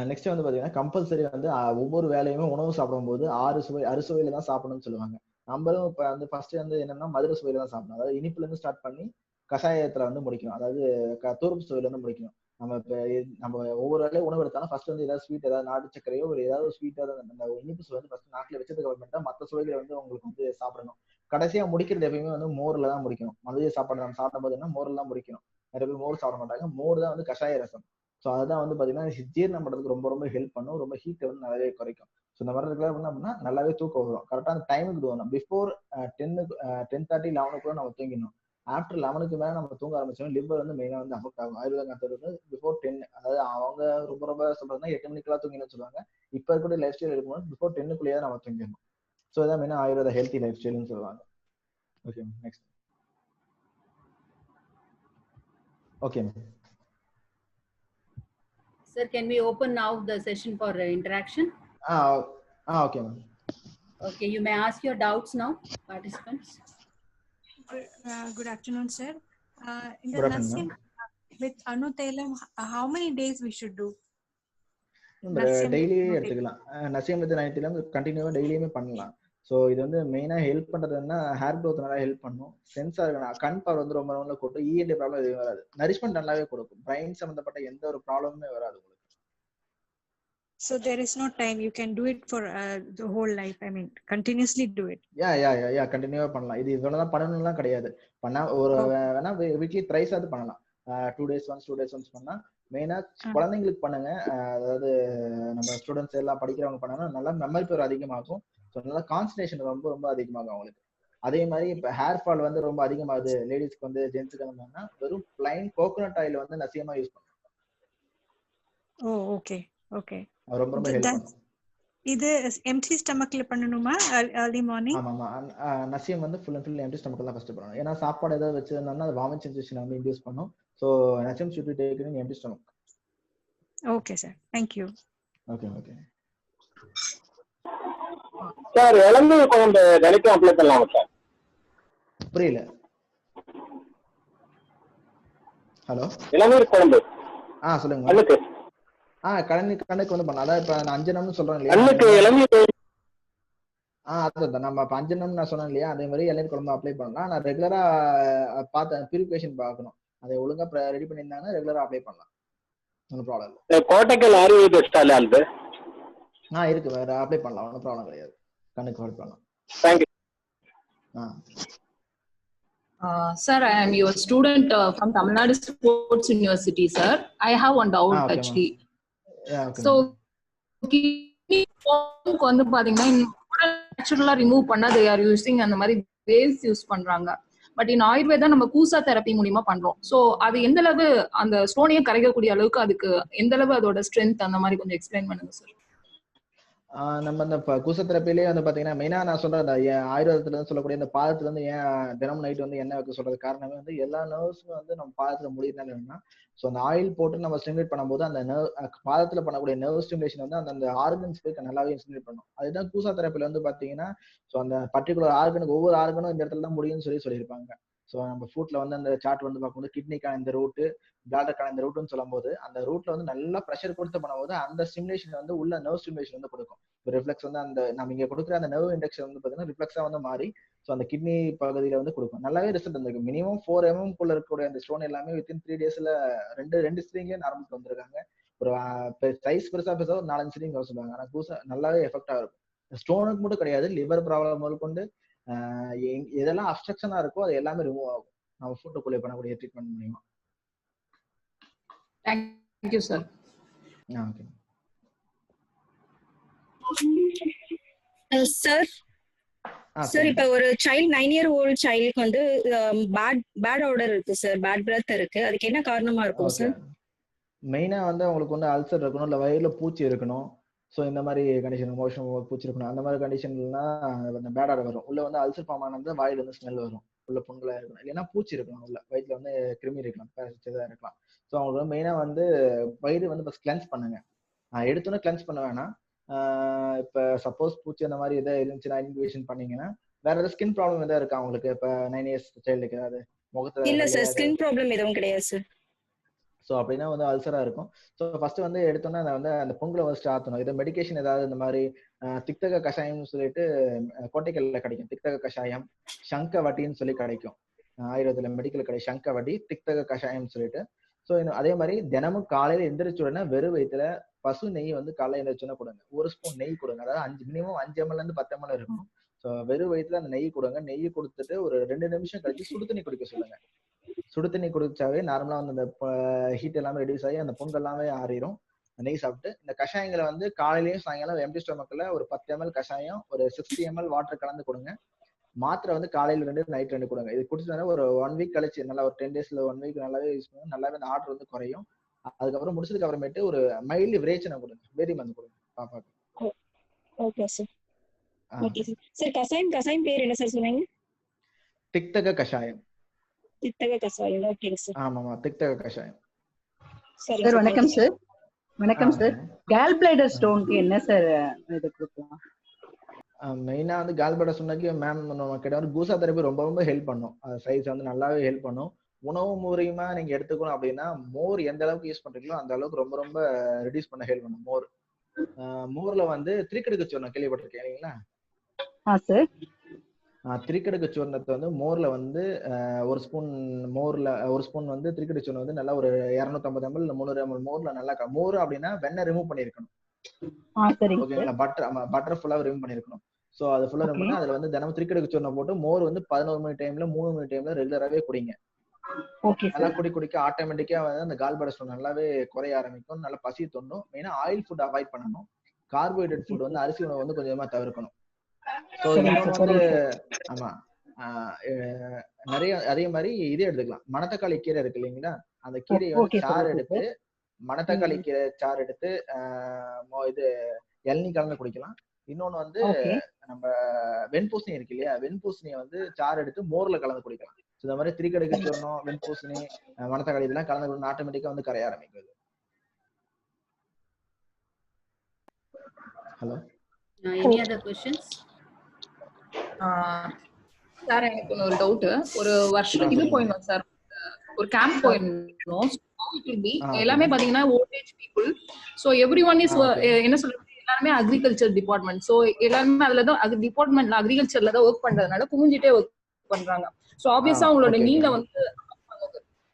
நெக்ஸ்ட் வந்து பாத்தீங்கன்னா கம்பல்சரி வந்து ஒவ்வொரு வேலையுமே உணவு சாப்பிடும்போது அறுசுவையில தான் சாப்பிடணும்னு சொல்லுவாங்க. நம்மளும் இப்ப வந்து ஃபர்ஸ்ட் வந்து என்னன்னா மதுரை சுவையில தான் சாப்பிடணும். அதாவது இனிப்புல இருந்து ஸ்டார்ட் பண்ணி கஷாயத்துல வந்து முடிக்கணும். அதாவது தூரப்பு சுவையில இருந்து முடிக்கணும். நம்ம இப்ப நம்ம ஒவ்வொரு வேலையும் உணவு எடுத்தாலும் ஃபர்ஸ்ட் வந்து ஏதாவது ஸ்வீட், ஏதாவது நாட்டு சர்க்கரையோ ஒரு ஏதாவது ஸ்வீட்டா அந்த இனிப்பு சுவை வந்து ஃபர்ஸ்ட் நாட்டுல வச்சதுக்கு அப்புறமேட்டா மற்ற சுவைகளை வந்து உங்களுக்கு வந்து சாப்பிடணும். கடைசியா முடிக்கிறது எப்பயுமே வந்து மோர்ல தான் முடிக்கணும். மதிய சாப்பாடு நம்ம சாப்பிடும் போது மோர்ல தான் முடிக்கணும். நிறைய பேர் மோர் சாப்பிட மாட்டாங்க. மோர் தான் வந்து கஷாய ரசம். ஸோ அதுதான் வந்து பாத்தீங்கன்னா ஜீரணம் பண்றதுக்கு ரொம்ப ரொம்ப ஹெல்ப் பண்ணும், ரொம்ப ஹீட்டை வந்து நல்லாவே குறைக்கும். ஸோ இந்த மாதிரி இருக்கலாம் என்ன அப்படின்னா நல்லாவே தூக்கம் வரும். கரெக்டாக அந்த டைமுக்கு தூங்கணும். பிஃபோர் 10:30 11 நம்ம தூங்கிடணும். ஆஃப்டர் 11 மேலே நம்ம தூங்க ஆரம்பிச்சோம் லிவர் வந்து மெயினாக வந்து அஃபெக்ட் ஆகும். ஆயுர்வேத மெத்தட் வந்து பிஃபோர் 10, அதாவது அவங்க ரொம்ப ரொம்ப சொல்றதுன்னா 8 மணிக்கெல்லாம் தூங்கினு சொல்லுவாங்க. இப்போ இருக்கக்கூடிய லைஃப் ஸ்டைல் இருக்கும்போது பிஃபோர் 10 நம்ம தூங்கிடணும். ஸோ இதான் மெயினாக ஆயுர்வேத ஹெல்த்தி லைஃப் ஸ்டைல்னு சொல்லுவாங்க. Okay next. Okay ma'am. Sir, can we open now the session for interaction? Okay ma'am. Okay, you may ask your doubts now, participants. Good afternoon, sir. In the Good afternoon, Nasyam with Anu Tailam, how many days we should do? டெய்லியே எடுத்துக்கலாம். நசியம் with நைட்டிலும் கண்டினியூவா டெய்லியுமே பண்ணலாம். So இது வந்து மெயினா help பண்றதுன்னா hair growth நல்லா help பண்ணும். சென்சார் கண் பார்வை வந்து ரொம்ப நல்லா கூட்டும். இஎன்டி ப்ராப்ளம் எதுவும் வராது. நரிஷ்மெண்ட் நல்லாவே கொடுக்கும். பிரைன் சம்பந்தப்பட்ட எந்த ஒரு ப்ராப்ளமுமே வராது உங்களுக்கு. So there is no time you can do it for the whole life. I mean, continuously do it. யா கண்டினியூவா பண்ணலாம். இது இவ்வளவுதான் பண்ணணும்லாம் கிடையாது. பண்ணா ஒரு வேணா வீக்லி த்ரைஸ் அது பண்ணலாம். 2 days once பண்ணா மெயினா குழந்தைங்களுக்கு பண்ணுங்க. அதாவது நம்ம ஸ்டூடெண்ட்ஸ் எல்லாம் படிக்கிறவங்க பண்ணா நல்லா மெமரி பவர் அதிகமாகும். ஸோ நல்லா கான்சன்ட்ரேஷன் ரொம்ப ரொம்ப அதிகமாகும் அவங்களுக்கு. அதே மாதிரி இப்போ ஹேர் ஃபால் வந்து ரொம்ப அதிகமாகுது லேடிஸ்க்கு வந்து ஜென்ஸுக்கு அந்த வெறும் பிளைன் கோகோனட் ஆயில் வந்து நசியமா யூஸ் பண்ணும். Oh, okay. ரொம்ப ரொம்ப ஹெல்ப் பண்ணும். இது எம்டி ஸ்டமக்ல பண்ணணுமா early morning? ஆமா நசியம் வந்து ஃபுல் அண்ட் ஃபுல் எம்டி ஸ்டமக்ல தான் ஃபர்ஸ்ட் பண்ணணும். ஏன்னா சாப்பாடு ஏதாவது வச்சிருந்தோம்னா அது வாமிட் சென்சேஷன் வந்து இன்டியூஸ் பண்ணும். So nasyam should be taken in empty stomach. Okay sir, thank you. Okay sir இளநீர் குழம்பு தினைக்கும் அப்ளை பண்ணலாமா சார்? புரியல. ஹலோ, இளநீர் குழம்பு சொல்லுங்க. கண்ணுக்கு கண்ணுக்கு வந்து பண்ணலாம். அதான் இப்ப நான் 5 நம்னு சொல்றேன் இல்லையா, கண்ணுக்கு இளநீர். அதான் நம்ம 5 நம் நான் சொன்னேன் இல்லையா, அதே மாதிரி இளநீர் குழம்பு அப்ளை பண்ணலாம். நான் ரெகுலரா பார்த்தேன், பியூரிஃபிகேஷன் பார்க்கணும். அதை ஒழுங்கா ரெடி பண்ணியிருந்தாங்கன்னா ரெகுலரா அப்ளை பண்ணலாம். ஒன்றும் ப்ராப்ளம் இல்லை. கோட்டைக்கல் ஆயுர்வேத ஸ்டால் அது இருக்கு, வேற அப்ளை பண்ணலாம். ஒன்றும் ப்ராப்ளம் கிடையாது. கண்ணுக்கு அப்ளை பண்ணலாம். Thank you. Sir, I am your student from Tamil Nadu Sports University, sir. I have one doubt actually. So, kidney stone வந்து பாத்தீங்கன்னா நேச்சுரலா ரிமூவ் பண்ணா they are using அந்த மாதிரி வேவ்ஸ் யூஸ் பண்றாங்க. பட் இன் ஆயுர்வேதா நம்ம கூசா தெரப்பி மூலியமா பண்றோம். ஸோ அது எந்த அளவு அந்த ஸ்டோனையும் கரைக்கக்கூடிய அளவுக்கு அதுக்கு எந்த அளவு அதோட ஸ்ட்ரென்த் அந்த மாதிரி கொஞ்சம் எக்ஸ்பிளைன் பண்ணுங்க சார். நம்ம இந்த கூச தெரப்பிலேயே வந்து பாத்தீங்கன்னா மெயினா நான் சொல்றேன், ஆயுர்வேதத்துல இருந்து சொல்லக்கூடிய இந்த பாதத்துல இருந்து ஏன் தினமும் நைட் வந்து எண்ணெய் வைக்க சொல்றது காரணமே வந்து எல்லா நர்வ்ஸும் வந்து நம்ம பாதத்துல முடியுதுனால என்னன்னா, ஸோ அந்த ஆயில் போட்டு நம்ம ஸ்டிமுலேட் பண்ணும்போது அந்த பாதத்துல பண்ணக்கூடிய நர்வ் ஸ்டிமுலேஷன் வந்து அந்த ஆர்கன்ஸ் போய் நல்லாவே ஸ்டிமுலேட் பண்ணும். அதுதான் கூசா தெரப்பில வந்து பாத்தீங்கன்னா, ஸோ அந்த பர்டிகுலர் ஆர்கனுக்கு ஒவ்வொரு ஆர்கனும் இந்த இடத்துல தான் முடியும்னு சொல்லியிருப்பாங்க. ஸோ நம்ம ஃபுட்ல வந்து அந்த சார்ட் வந்து பார்க்கும்போது கிட்னிக்கான இந்த ரூட்டு, பிளாடருக்கான இந்த ரூட்டுன்னு சொல்லும் போது அந்த ரூட்ல வந்து நல்லா ப்ரெஷர் கொடுத்து பண்ணும்போது அந்த ஸ்டிமுலேஷன் வந்து உள்ள நர்வ் ஸ்டிமுலேஷன் வந்து கொடுக்கும். இப்போ ரிஃப்ளெக்ஸ் வந்து அந்த நம்ம இங்க கொடுக்குற அந்த நர்வ் இண்டக்ஷன் வந்து பார்த்தீங்கன்னா ரிஃப்ளெக்ஸா வந்து மாறி ஸோ அந்த கிட்னி பகுதியில வந்து கொடுக்கும். நல்லாவே ரிசல்ட் வந்திருக்கு. மினிமம் 4 mm குள்ள இருக்கக்கூடிய அந்த ஸ்டோன் எல்லாமே வித்தின் 3 daysல ரெண்டு ஸ்ட்ரிங்லேயே நார்மலுக்கு வந்திருக்காங்க. ஒரு சைஸ் பெருசா ஒரு 4-5 ஸ்ட்ரிங் வர சொல்லுவாங்க. ஆனால் கூசா நல்லாவே எஃபெக்டா இருக்கும். ஸ்டோனுக்கு மட்டும் கிடையாது, லிவர் ப்ராப்ளம் முதல் கொண்டு எதெல்லாம் அப்ஸ்ட்ரக்ஷனா இருக்கோ அது எல்லாமே ரிமூவ் ஆகும் நம்ம ஃபுட்டுக்குள்ளே பண்ணக்கூடிய ட்ரீட்மெண்ட் மூலியமா. Thank you, sir. Okay. Sir இப்ப ஒரு சைல்ட் 9-year-old சைல்டுக்கு வந்து பேட் ஆர்டர் இருக்கு சார், பேட் பிரெத் இருக்கு. அதுக்கு என்ன காரணமா இருக்கும் சார்? மெயினா வந்து அவங்களுக்கு வந்து அல்சர் இருக்கணும், இல்ல வயிறுல பூச்சி இருக்கணும். ஸோ இந்த மாதிரி கண்டிஷன், மோஷன் பூச்சி இருக்கணும். அந்த மாதிரி கண்டிஷன்லாம் அந்த பேட் ஆர்டர் வரும். உள்ள வந்து அல்சர் ஃபார்ம் ஆனது வாயில வந்து ஸ்மெல் வரும். உள்ள புண்களா இருக்கணும், இல்லைன்னா பூச்சி இருக்கணும். உள்ள வயிற்றுல வந்து கிருமி இருக்கலாம், பேரசிட்டா இருக்கலாம். ஸோ அவங்களுக்கு மெயினா வந்து வயிறு வந்து ஃபர்ஸ்ட் கிளென்ஸ் பண்ணுங்க. எடுத்தோன்னே கிளென்ஸ் பண்ண வேணாம். இப்போ சப்போஸ் பூச்சி அந்த மாதிரி எதாவது இருந்துச்சுன்னா இன்குபேஷன் பண்ணீங்கன்னா வேற ஏதாவது ஸ்கின் ப்ராப்ளம் எதாவது இருக்கா உங்களுக்கு? இப்போ 9 years சைல்டுக்கு ஏதாவது முகத்துல? இல்ல சார், ஸ்கின் ப்ராப்ளம் எதுவும் கிடையாது சார். ஸோ அப்படின்னா வந்து அல்சரா இருக்கும். ஸோ ஃபர்ஸ்ட் வந்து எடுத்தோன்னா அதை வந்து அந்த பொங்கலை ஃபர்ஸ்ட் ஆற்றணும். இதை மெடிக்கேஷன் ஏதாவது இந்த மாதிரி திக்தக கஷாயம்னு சொல்லிட்டு கோட்டைக்கல்ல கிடைக்கும். திக்தக கஷாயம், சங்க வட்டின்னு சொல்லி கிடைக்கும். ஆயுர்வேதத்துல மெடிக்கல் கடை சங்க வட்டி, திக்தக கஷாயம்னு சொல்லிட்டு. ஸோ அதே மாதிரி தினமும் காலையில எந்திரிச்ச உடனே வெறும் வயிற்றுல பசு நெய் வந்து காலையில எந்திரிச்சோன்னா கொடுங்க. 1 ஸ்பூன் நெய் கொடுங்க. அதாவது மினிமம் 5 ml இருந்து 10 ml இருக்கணும். ஸோ வெறும் வயிற்றுல அந்த நெய் கொடுங்க. நெய் கொடுத்துட்டு ஒரு 2 நிமிஷம் கழிச்சு சுடு தண்ணி குடிக்க சொல்லுங்க. சுடு தண்ணி குடிச்சாவே நார்மலா வந்து அந்த ஹீட் எல்லாமே ரெடியூஸ் ஆகி அந்த புண்கள் எல்லாமே ஆறிடும். நெய் சாப்பிட்டு இந்த கஷாயங்களை வந்து காலையிலயும் சாயங்காலம் எம்டி ஸ்டொமக்ல ஒரு 10 ml கஷாயம், ஒரு 60 ml வாட்டர் கலந்து கொடுங்க. மாத்திரை வந்து காலையில 2, நைட் 2 கொடுங்க. இது குடிச்சதுனால ஒரு 1 week கழிச்சு, நல்லா ஒரு 10 daysல 1 week நல்லாவே யூஸ் பண்ணுங்க. நல்லாவே அந்த ஆர்டர் வந்து குறையும். அதுக்கப்புறம் முடிச்சதுக்கு அப்புறமேட்டு ஒரு மைல்டு விரேச்சனை கொடுங்க, வேதி மருந்து கொடுங்க பாப்பாக்கு. Okay sir. Okay sir. Sir கஷாயம் பேர் என்ன சார் சொன்னீங்க? திக்தக கஷாயம். திக்தக கஷாயம். Okay sir. ஆமாமா, திக்தக கஷாயம். சரி சார், வணக்கம் சார். வணக்கம் சார். கால் பிளாடர் ஸ்டோனுக்கு என்ன சார் இது கொடுக்கலாம்? மெயினா வந்து கால் பிளாடர் ஸ்டோனுக்கு மேம் நம்ம கிட்ட வந்து கூசா தெரப்பி ரொம்ப ரொம்ப ஹெல்ப் பண்ணும். சைஸ் வந்து நல்லாவே ஹெல்ப் பண்ணும். உணவு முறையுமா நீங்க எடுத்துக்கணும் அப்படின்னா மோர் எந்த அளவுக்கு யூஸ் பண்றீங்களோ அந்த அளவுக்கு ரொம்ப ரொம்ப ரெடியூஸ் பண்ண ஹெல்ப் பண்ணும் மோர். மோர்ல வந்து திரிக்கடுக்கு சூர்ணம் கேள்விப்பட்டிருக்கேன் இல்லைங்களா? சார். திரிக்கடுக்கு சூர்ணத்தை வந்து மோர்ல வந்து ஒரு ஸ்பூன் வந்து திரிக்கடுக்கு சூர்ணம் வந்து நல்லா ஒரு 250 ml 300 ml மோர்ல நல்லா மோர் அப்படின்னா வெண்ணெய் ரிமூவ் பண்ணிருக்கணும். ஓகேங்களா? பட்டர் ஃபுல்லா ரிமூவ் பண்ணிருக்கணும். சோ அது ஃபுல்லா ரிமூவ் பண்ணி அதுல வந்து தினமும் திரிக்கடுக்கு சூர்ணம் போட்டு மோர் வந்து 11 மணி டைம்ல 3 மணி டைம்ல ரெகுலராவே குடிங்க. நல்லா குடிக்க ஆட்டோமேட்டிக்கா வந்து அந்த கால்பிளாடர் ஸ்டோன் நல்லாவே குறைய ஆரம்பிக்கும். நல்லா பசி தோணும். மெயினா ஆயில் ஃபுட் அவாய்ட் பண்ணணும். கார்போஹைட்ரேட் ஃபுட் வந்து அரிசி உணவு வந்து கொஞ்சமா தவிர்க்கணும். சோ இன்னொன்னு வந்து ஆமா நிறைய அதே மாதிரி இதே எடுத்துக்கலாம். மணத்தக்காளி கீரை இருக்கு இல்லைங்களா? அந்த கீரையை வந்து சாறு எடுத்து மணத்தக்காளி கீரை சாறு எடுத்து இது இளநீ கலந்து குடிக்கலாம். இன்னொன்னு வந்து நம்ம வெண்பூசணி இருக்கு இல்லையா? வெண்பூசணியை வந்து சாறு எடுத்து மோர்ல கலந்து குடிக்கலாம். இந்த மாதிரி திரிக்கடுக்கு சூர்ணம், வெண்பூசணி, மணத்தக்காளி இதெல்லாம் கலந்து ஆட்டோமேட்டிக்கா வந்து கரைய ஆரம்பிக்குது. Hello, any other questions? Sir எனக்கு ஒரு டவுட். ஒரு வருஷம் இது போயிருந்தோம் சார், ஒரு கேம்ப் போயிருந்தோம். எல்லாமே பாத்தீங்கன்னா old age people. So everyone is என்ன சொல்றது, எல்லாருமே அக்ரிகல்ச்சர் டிபார்ட்மெண்ட். சோ எல்லாருமே அதுலதான் டிபார்ட்மெண்ட்ல அக்ரிகல்ச்சர்ல தான் ஒர்க் பண்றதுனால குமிஞ்சிட்டே ஒர்க் பண்றாங்க. சோ ஆப்வியஸா அவங்களோட நீல வந்து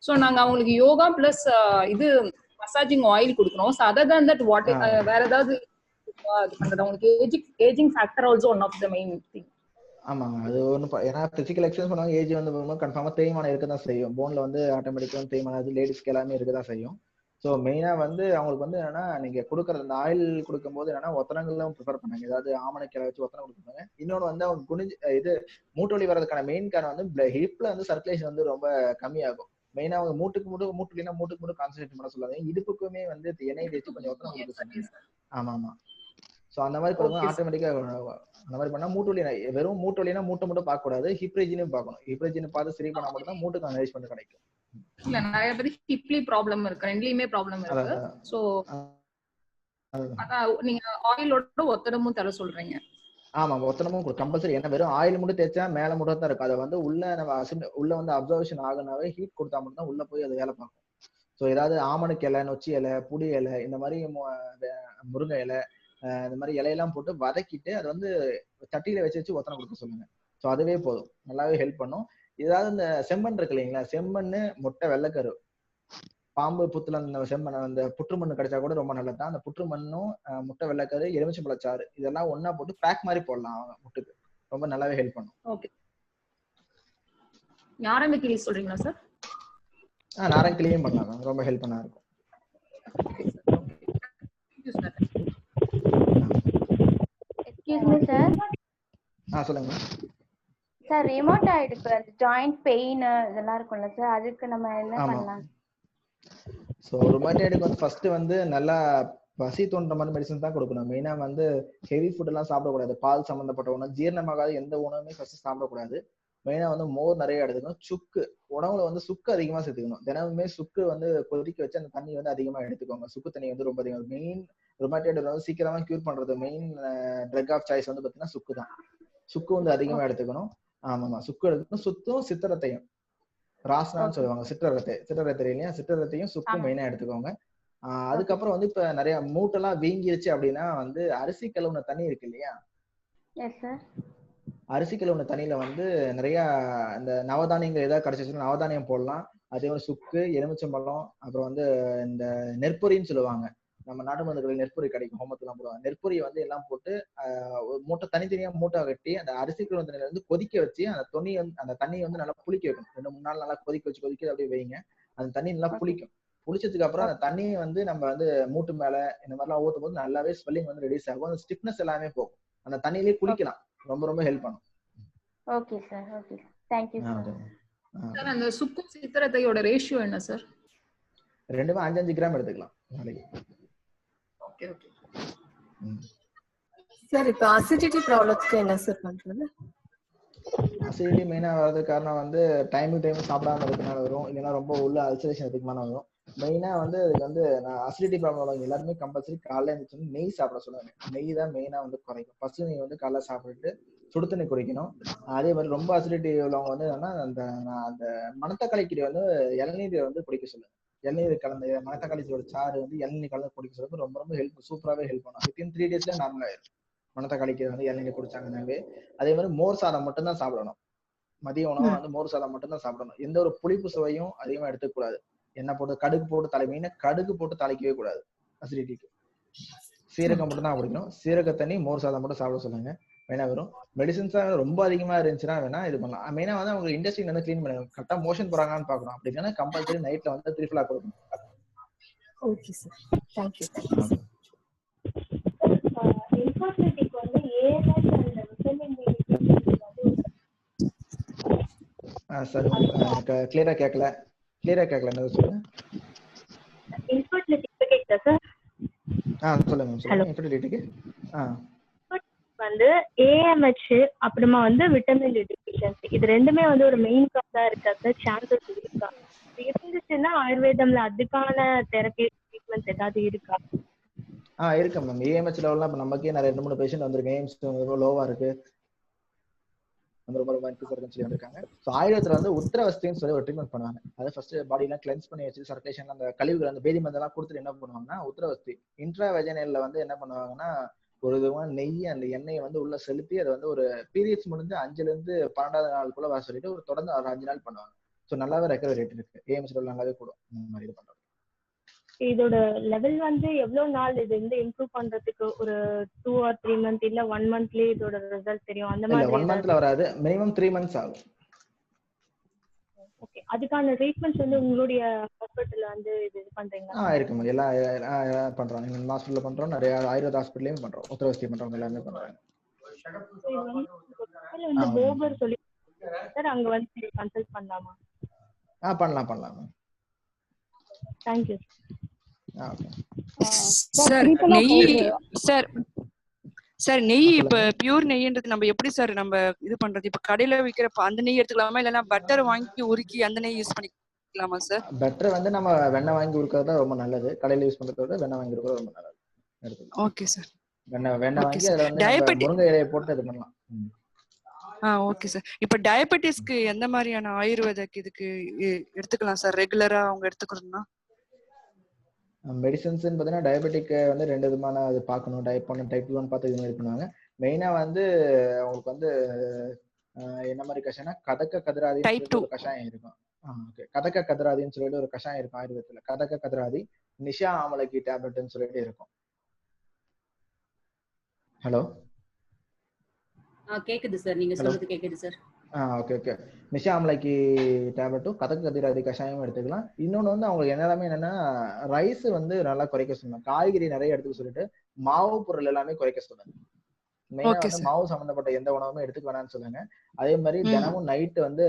சோ நாங்க அவங்களுக்கு யோகா பிளஸ் இது மசாஜிங் ஆயில் கொடுக்கணும். So other than that what வேற ஏதாவது பண்றது அவங்களுக்கு ageing factor also one of the main thing. ஆமாங்க, அது ஒன்று. ஏன்னா பிசிக்கல் எக்ஸசைஸ் பண்ணுவாங்க, ஏஜ் வந்து கன்ஃபார்மா தேய்மானம் இருக்க தான் செய்யும். போன்ல வந்து ஆட்டோமேட்டிக்கா தேய்மானம், அது லேடிஸ்க்கு எல்லாமே இருக்க தான் செய்யும். ஸோ மெயினா வந்து அவங்களுக்கு வந்து என்னன்னா, நீங்க கொடுக்குற அந்த ஆயில் கொடுக்கும் போது என்னன்னா ஒத்தனங்கள்லாம் ப்ரிஃபர் பண்ணாங்க. ஏதாவது ஆமணக்கில வச்சு ஒத்தனை கொடுப்பாங்க. இன்னொன்று வந்து அவங்க குனிஞ்சு இது மூட்டு வலி வர்றதுக்கான மெயின் காரணம் வந்து ஹிப்ல வந்து சர்க்குலேஷன் வந்து ரொம்ப கம்மியாகும். மெயினா அவங்க மூட்டுக்கு கான்சன்ட்ரேட் பண்ண சொல்லாங்க. இடுப்புக்குமே வந்து எண்ணெய் தேய்ச்சி கொஞ்சம் ஒத்தனை கொடுக்க சொன்னாங்க. ஆமா. சோ அந்த மாதிரி பண்ணும்போது ஆட்டோமேட்டிக்கா அந்த மாதிரி பண்ணா மூட்டு வலி, வெறும் மூட்டு வலினா மூட்டை மட்டும் பார்க்க கூடாது, ஹிப் ரீஜனையும் பார்க்கணும். ஹிப் ரீஜனை பார்த்து சரி பண்ணா மட்டும் தான் மூட்டுக்கு நரிஷ்மென்ட் கிடைக்கும். இல்ல நிறைய பேருக்கு ஹிப்லி ப்ராப்ளம் இருக்கு, ரெண்டுலயுமே ப்ராப்ளம் இருக்கு. சோ அதான் நீங்க ஆயிலோட ஒத்தடமும் தர சொல்றீங்க. ஆமா, ஒத்தடமும் கம்பல்சரி. ஏன்னா வெறும் ஆயில் மட்டும் தேய்ச்சா மேல மட்டும் தான் இருக்கும். அதை வந்து உள்ள வந்து அப்சர்வேஷன் ஆகுனாவே ஹீட் கொடுத்தா மட்டும் தான் உள்ள போய் அது வேலை பார்க்கும். ஸோ ஏதாவது ஆமணக்கு இலை, நொச்சி இலை, புளி இலை, இந்த மாதிரி முருங்கை இலை, இந்த மாதிரி இலையெல்லாம் போட்டு வதக்கிட்டு அதை வந்து சட்டியில வச்சு ஒத்தனை கொடுக்க சொல்லுங்க. ஸோ அதுவே போதும், நல்லாவே ஹெல்ப் பண்ணும். ஏதாவது இந்த செம்மண் இருக்கு இல்லைங்களா? செம்மண்ணு, முட்டை, வெள்ளைக்கரு, பாம்பு புத்துல அந்த செம்மண், அந்த புற்றுமண்ணு கிடைச்சா கூட ரொம்ப நல்லது தான். அந்த புற்றுமண்ணும் முட்டை, வெள்ளைக்கரு, எலுமிச்சம்பழச்சாறு இதெல்லாம் ஒன்னா போட்டு பேக் மாதிரி போடலாம் அவங்க முட்டுக்கு. ரொம்ப நல்லாவே ஹெல்ப் பண்ணும். ஓகே, நாரங்கிளி சொல்றீங்களா சார்? நாரங்கிளியும் பண்ணலாம், ரொம்ப ஹெல்ப் பண்ணா இருக்கும். Excuse me sir. சொல்லுங்க சார். ரிமோட்டாய்டுக்கு அந்த ஜாயிண்ட் பெயின் இதெல்லாம் இருக்கும்ல சார், அதுக்கு நம்ம என்ன பண்ணலாம்? ஸோ ருமேட்டாய்டுக்கு வந்து ஃபர்ஸ்ட் வந்து நல்லா பசி தோன்ற மாதிரி மெடிசன் தான் கொடுக்கணும். மெயினா வந்து ஹெவி ஃபுட் எல்லாம் சாப்பிடக்கூடாது. பால் சம்பந்தப்பட்ட உணவு, ஜீரணமாகாத எந்த உணவுமே ஃபர்ஸ்ட் சாப்பிடக்கூடாது. மெயினா வந்து மோர் நிறைய எடுத்துக்கணும். சுக்கு உணவுல வந்து சுக்கு அதிகமா சேர்த்துக்கணும். தினமுமே சுக்கு வந்து கொதிக்க வச்சு அந்த தண்ணி வந்து அதிகமா எடுத்துக்கோங்க. சுக்கு தண்ணி வந்து ரொம்ப அதிகம். மெயின் ருமேட்டாய்டு வந்து சீக்கிரமா கியூர் பண்றது மெயின் ட்ரக் ஆஃப் சாய்ஸ் வந்து பாத்தீங்கன்னா சுக்கு தான். சுக்கு வந்து அதிகமா எடுத்துக்கணும். ஆமாமா, சுக்கு எடுத்துக்கணும். சுத்தும் சித்திரத்தையும், ராஸ்னான்னு சொல்லுவாங்க, சிற்றரத்தை இல்லையா? சிற்றரத்தையும் சுக்கும் மெயினா எடுத்துக்கோங்க. அதுக்கப்புறம் வந்து இப்ப நிறைய மூட்டெல்லாம் வீங்கிருச்சு அப்படின்னா வந்து அரிசி கழுவுன தண்ணி இருக்கு இல்லையா? அரிசி கழுவுன தண்ணியில வந்து நிறைய இந்த நவதானியங்கள் ஏதாவது கிடைச்சிச்சுன்னா நவதானியம் போடலாம். அதே மாதிரி சுக்கு, எலுமிச்சம்பழம், அப்புறம் வந்து இந்த நெற்பொரின்னு சொல்லுவாங்க. நம்ம நாட்டு மருந்துகளில் நெற்பொரி கிடைக்கும், ஹோமத்துலாம் போடுவாங்க. நெற்பொரியை வந்து எல்லாம் போட்டு மூட்டை தனித்தனியா மூட்டை கட்டி அந்த அரிசி கழுவுன தண்ணியில வந்து கொதிக்க வச்சு அந்த தண்ணியை வந்து நல்லா புளிக்க வைக்கணும். 2-3 நாள் நல்லா கொதிக்க வச்சு அப்படியே வைங்க. அந்த தண்ணி நல்லா புளிக்கும். புளிச்சதுக்கு அப்புறம் அந்த தண்ணியை வந்து நம்ம வந்து மூட்டு மேல இந்த மாதிரிலாம் ஊற்றும் போது நல்லாவே ஸ்வெல்லிங் வந்து ரெடியூஸ் ஆகும். அந்த ஸ்டிஃப்னஸ் எல்லாமே போகும். அந்த தண்ணியிலேயே குளிக்கலாம். ரொம்ப ஹெல்ப் பண்ணும். Okay sir. Okay, thank you sir. Sir அந்த சுக்கு சித்திரத்தையோட ரேஷியோ என்ன சார்? ரெண்டுமே 5-5 கிராம் எடுத்துக்கலாம் நாளைக்கு. Okay okay sir. இப்போ அசிடிட்டி ப்ராப்ளம்ஸ்க்கு என்ன சார் பண்றது? அசிடிட்டி மெயினா வரதுக்கு காரணம் வந்து டைம் சாப்பிடாம இருக்கனால வரும். இல்லைன்னா ரொம்ப உள்ள அல்சரேஷன் அதிகமான வரும். மெயினா வந்து அதுக்கு வந்து நான் அசிடிட்டி ப்ராப்ளம் எல்லாருமே கம்பல்சரி காலைல இருந்துச்சுன்னு நெய் சாப்பிட சொல்லுவாங்க. நெய் தான் மெயினா வந்து குறைக்கும். பசு நெய் வந்து காலைல சாப்பிட்டுட்டு சுடு தண்ணி குடிக்கணும். அதே மாதிரி ரொம்ப அசிடிட்டி உள்ளவங்க வந்து என்னன்னா அந்த மணத்தக்காளி கீரை வந்து இளநீரை வந்து குடிக்க சொல்லுங்க. இளநீர் கலந்த மணத்தக்காளி சாறு வந்து இளநீர் கலந்து குடிக்க சொல்லுங்க. ரொம்ப ஹெல்ப், சூப்பராகவே ஹெல்ப் பண்ணும். வித்தின் 3 days நார்மல் ஆயிடும். மணத்தக்காளிக்கு வந்து இளநீர் குடிச்சாங்கன்னாவே. அதே மாதிரி மோர் சாதம் மட்டும் தான் சாப்பிடணும். மதிய உணவா வந்து மோர் சாதம் மட்டும் தான் சாப்பிடணும். எந்த ஒரு புளிப்பு சுவையும் அதிகமா எடுத்துக்க கூடாது. எண்ணெய் போட்டு கடுகு போட்டு மெயினா கடுகு போட்டு தாளிக்கவே கூடாது அசிடிட்டிக்கு. சீரகம் மட்டும் தான் குடிக்கணும். சீரக தண்ணி மோர் சாதம் மட்டும் சாப்பிட சொல்லுங்க. வேணா வரும் மெடிசன்ஸா ரொம்ப அதிகமா இருந்துச்சுன்னா வேணா இது பண்ணலாம். மெயினா வந்து அவங்க இண்டஸ்ட்ரி வந்து கிளீன் பண்ணணும். கரெக்டா மோஷன் போறாங்கன்னு பாக்கணும். அப்படி இல்லைன்னா கம்பல்சரி நைட்ல வந்து த்ரிஃபலா கொடுக்கணும். Okay sir, thank you. இன்ஃபர்டிலிட்டிக்கு வந்து AMS and vitamin D sir கிளியரா கேட்கல என்ன சொல்லுங்க. இன்ஃபர்டிலிட்டி கேக்குதா சார்? சொல்லுங்க சொல்லுங்க. இன்ஃபர்டிலிட்டிக்கு வந்து ஏஎம்ஹெச் அப்புறமா வந்து விட்டமின் டி டெஃபிஷியன்சி இது ரெண்டுமே வந்து ஒரு மெயின் காஸா இருக்காது. சான்சஸ் இருக்கா? இருந்துச்சுன்னா ஆயுர்வேதம்ல அதுக்கான தெரப்பி ட்ரீட்மெண்ட்ஸ் ஏதாவது இருக்கா? இருக்கு மேம். ஏஎம்ஹெச் லெவல்லாம் இப்ப நமக்கே நிறைய 2-3 பேஷண்ட் வந்திருக்கு. எய்ம்ஸ் லோவா இருக்கு, ரொம்ப வந்திருக்காங்க. ஸோ ஆயுர்வேதத்துல வந்து உத்தரவஸ்தின்னு சொல்லி ஒரு ட்ரீட்மெண்ட் பண்ணுவாங்க. அதை ஃபர்ஸ்ட் பாடியெல்லாம் கிளென்ஸ் பண்ணி வச்சு சர்க்குலேஷன் அந்த கழிவுகள் அந்த பேதி மருந்தெல்லாம் கொடுத்துட்டு என்ன பண்ணுவாங்கன்னா உத்தரவஸ்தி இன்ட்ராவெஜைனல்ல வந்து என்ன பண்ணுவாங்கன்னா ஒரு விதமான நெய் அந்த எண்ணெயை வந்து உள்ள செலுத்தி அதை வந்து ஒரு பீரியட்ஸ் முடிஞ்சு 5ல இருந்து 12வது நாளுக்குள்ள வர சொல்லிட்டு ஒரு தொடர்ந்து ஒரு 5 நாள் பண்ணுவாங்க. ஸோ நல்லாவே ரெக்கவரி ரேட் இருக்கு. ஏஎம்எஸ் நல்லாவே கூடும் இந்த மாதிரி இது பண்றது. இதோட லெவல் வந்து எவ்வளவு நாள் இது வந்து இம்ப்ரூவ் பண்றதுக்கு ஒரு 2 or 3 months இல்ல 1 monthலயே இதோட ரிசல்ட் தெரியும் அந்த மாதிரி? 1 monthல வராது, மினிமம் 3 months ஆகும். ஓகே, அதுக்கான ட்ரீட்மெண்ட்ஸ் வந்து உங்களுடைய ஹாஸ்பிடல்ல வந்து இது பண்றீங்களா? இருக்கு எல்லாம் பண்றோம். இந்த ஹாஸ்பிடல்ல பண்றோம், நிறைய ஆயுர்வேத ஹாஸ்பிடல்லயும் பண்றோம். உத்தரவஸ்தி பண்றவங்க எல்லாமே பண்றாங்க. வந்து போகர் சொல்லி சார் அங்க வந்து கன்சல்ட் பண்ணலாமா? பண்ணலாம். Thank you. சார் நெய் இப்ப பியூர் நெய்ன்றது நம்ம எப்படி சார் நம்ம இது பண்றது? இப்ப கடையில விக்கிறப்ப அந்த நெய் எடுத்துக்கலாமா இல்லனா பட்டர் வாங்கி உருக்கி அந்த நெய் யூஸ் பண்ணிக்கலாமா சார்? பட்டர் வந்து நம்ம வெண்ணெய் வாங்கி உருக்கிறது தான் ரொம்ப நல்லது. கடையில யூஸ் பண்றதை விட வெண்ணெய் வாங்கி உருக்கிறது ரொம்ப நல்லது. Okay sir. வெண்ணெய் வாங்கி அதுல வந்து முருங்கை இலையை போட்டு இது பண்ணலாம். Okay sir. இப்ப டயபெட்டிஸ்க்கு எந்த மாதிரியான ஆயுர்வேதிக் இதுக்கு எடுத்துக்கலாம் சார் ரெகுலரா அவங்க எடுத்துக்கணும்னா? மெடிசன்ஸ் பார்த்தீங்கன்னா டயபெட்டிக் வந்து 2 விதமான அது பார்க்கணும். டைப் 1 டைப் 2 பார்த்து இது மாதிரி பண்ணுவாங்க. மெயினா வந்து அவங்களுக்கு வந்து என்ன மாதிரி கஷாயம்னா கதக்க கதிராதி ஒரு கஷாயம் இருக்கும். ஓகே, கதக்க கதிராதின்னு சொல்லிட்டு ஒரு கஷாயம் இருக்கும் ஆயுர்வேதத்துல. கதக்க கதிராதி நிஷா ஆமலக்கி டேப்லெட்னு சொல்லிட்டு இருக்கும். ஹலோ கேக்குது சார், நீங்க சொல்றது கேக்குது சார். ஓகே. நிஷா ஆமலக்கி டேப்லெட்டும் கதக்க கதிராதி கஷாயமும் எடுத்துக்கலாம். இன்னொன்னு வந்து அவங்களுக்கு என்னன்னா ரைஸ் வந்து நல்லா குறைக்க சொல்லணும். காய்கறி நிறைய எடுத்துக்க சொல்லிட்டு மாவு பொருள் எல்லாமே குறைக்க சொல்லுங்க. மெயினா வந்து மாவு சம்பந்தப்பட்ட எந்த உணவுமே எடுத்துக்க வேணாம்னு சொல்லுங்க. அதே மாதிரி தினமும் நைட்டு வந்து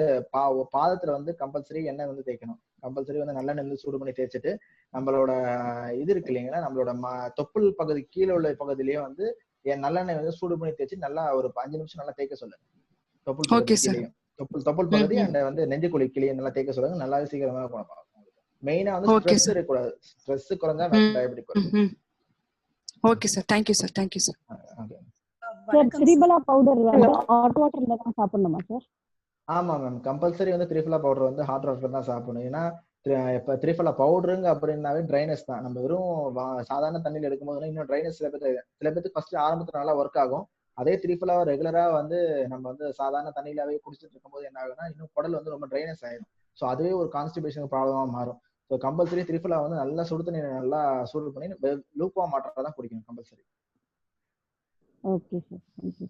பாதத்துல வந்து கம்பல்சரி எண்ணெய் வந்து தேய்க்கணும். கம்பல்சரி வந்து நல்லெண்ணெய் வந்து சூடு பண்ணி தேய்ச்சிட்டு நம்மளோட இது இருக்கு இல்லைங்களா, நம்மளோட தொப்புள் பகுதி கீழே உள்ள பகுதியிலேயே வந்து நல்லெண்ணெய் வந்து சூடு பண்ணி தேய்ச்சி நல்லா ஒரு 5 நிமிஷம் நல்லா தேய்க்க சொல்லுங்க. தொப்புள் பகுதி அண்ட் வந்து நெஞ்சுக்குழி கிளியை நல்லா தேய்க்க சொல்லுங்க. நல்லாவே சீக்கிரமா குணமாகும். மெயினா வந்து ஸ்ட்ரெஸ் இருக்கக்கூடாது. ஸ்ட்ரெஸ் குறைஞ்சா டயபெட்டிக் வரும். Okay sir, thank you sir. Sir triphala powder வந்து ஹாட் வாட்டர்ல தான் சாப்பிடணுமா சார்? ஆமா மேம், கம்பல்சரி வந்து திரிபலா பவுடர் வந்து ஹாட் வாட்டர்ல தான் சாப்பிடணும். ஏன்னா இப்ப திரிபலா பவுடருங்க அப்படின்னாவே ட்ரைனஸ் தான். நம்ம வெறும் சாதாரண தண்ணியில எடுக்கும்போது இன்னும் ட்ரைனஸ் சில பேருக்கு ஃபர்ஸ்ட் ஆரம்பத்துல நல்லா ஒர்க் ஆகும். அதே திரிபலா ரெகுலரா வந்து நம்ம வந்து சாதாரண தண்ணியிலாவே குடிச்சிட்டு இருக்கும்போது என்ன ஆகுதுன்னா இன்னும் குடல் வந்து ரொம்ப ட்ரைனஸ் ஆயிடும். ஸோ அதுவே ஒரு கான்ஸ்டிபேஷன் ப்ராப்ளமா மாறும். ஸோ கம்பல்சரி திரிபலா வந்து நல்லா சுடு தண்ணி நல்லா சூடு பண்ணி லூக்வா மாட்டா தான் குடிக்கணும் compulsory. Okay sir, thank you.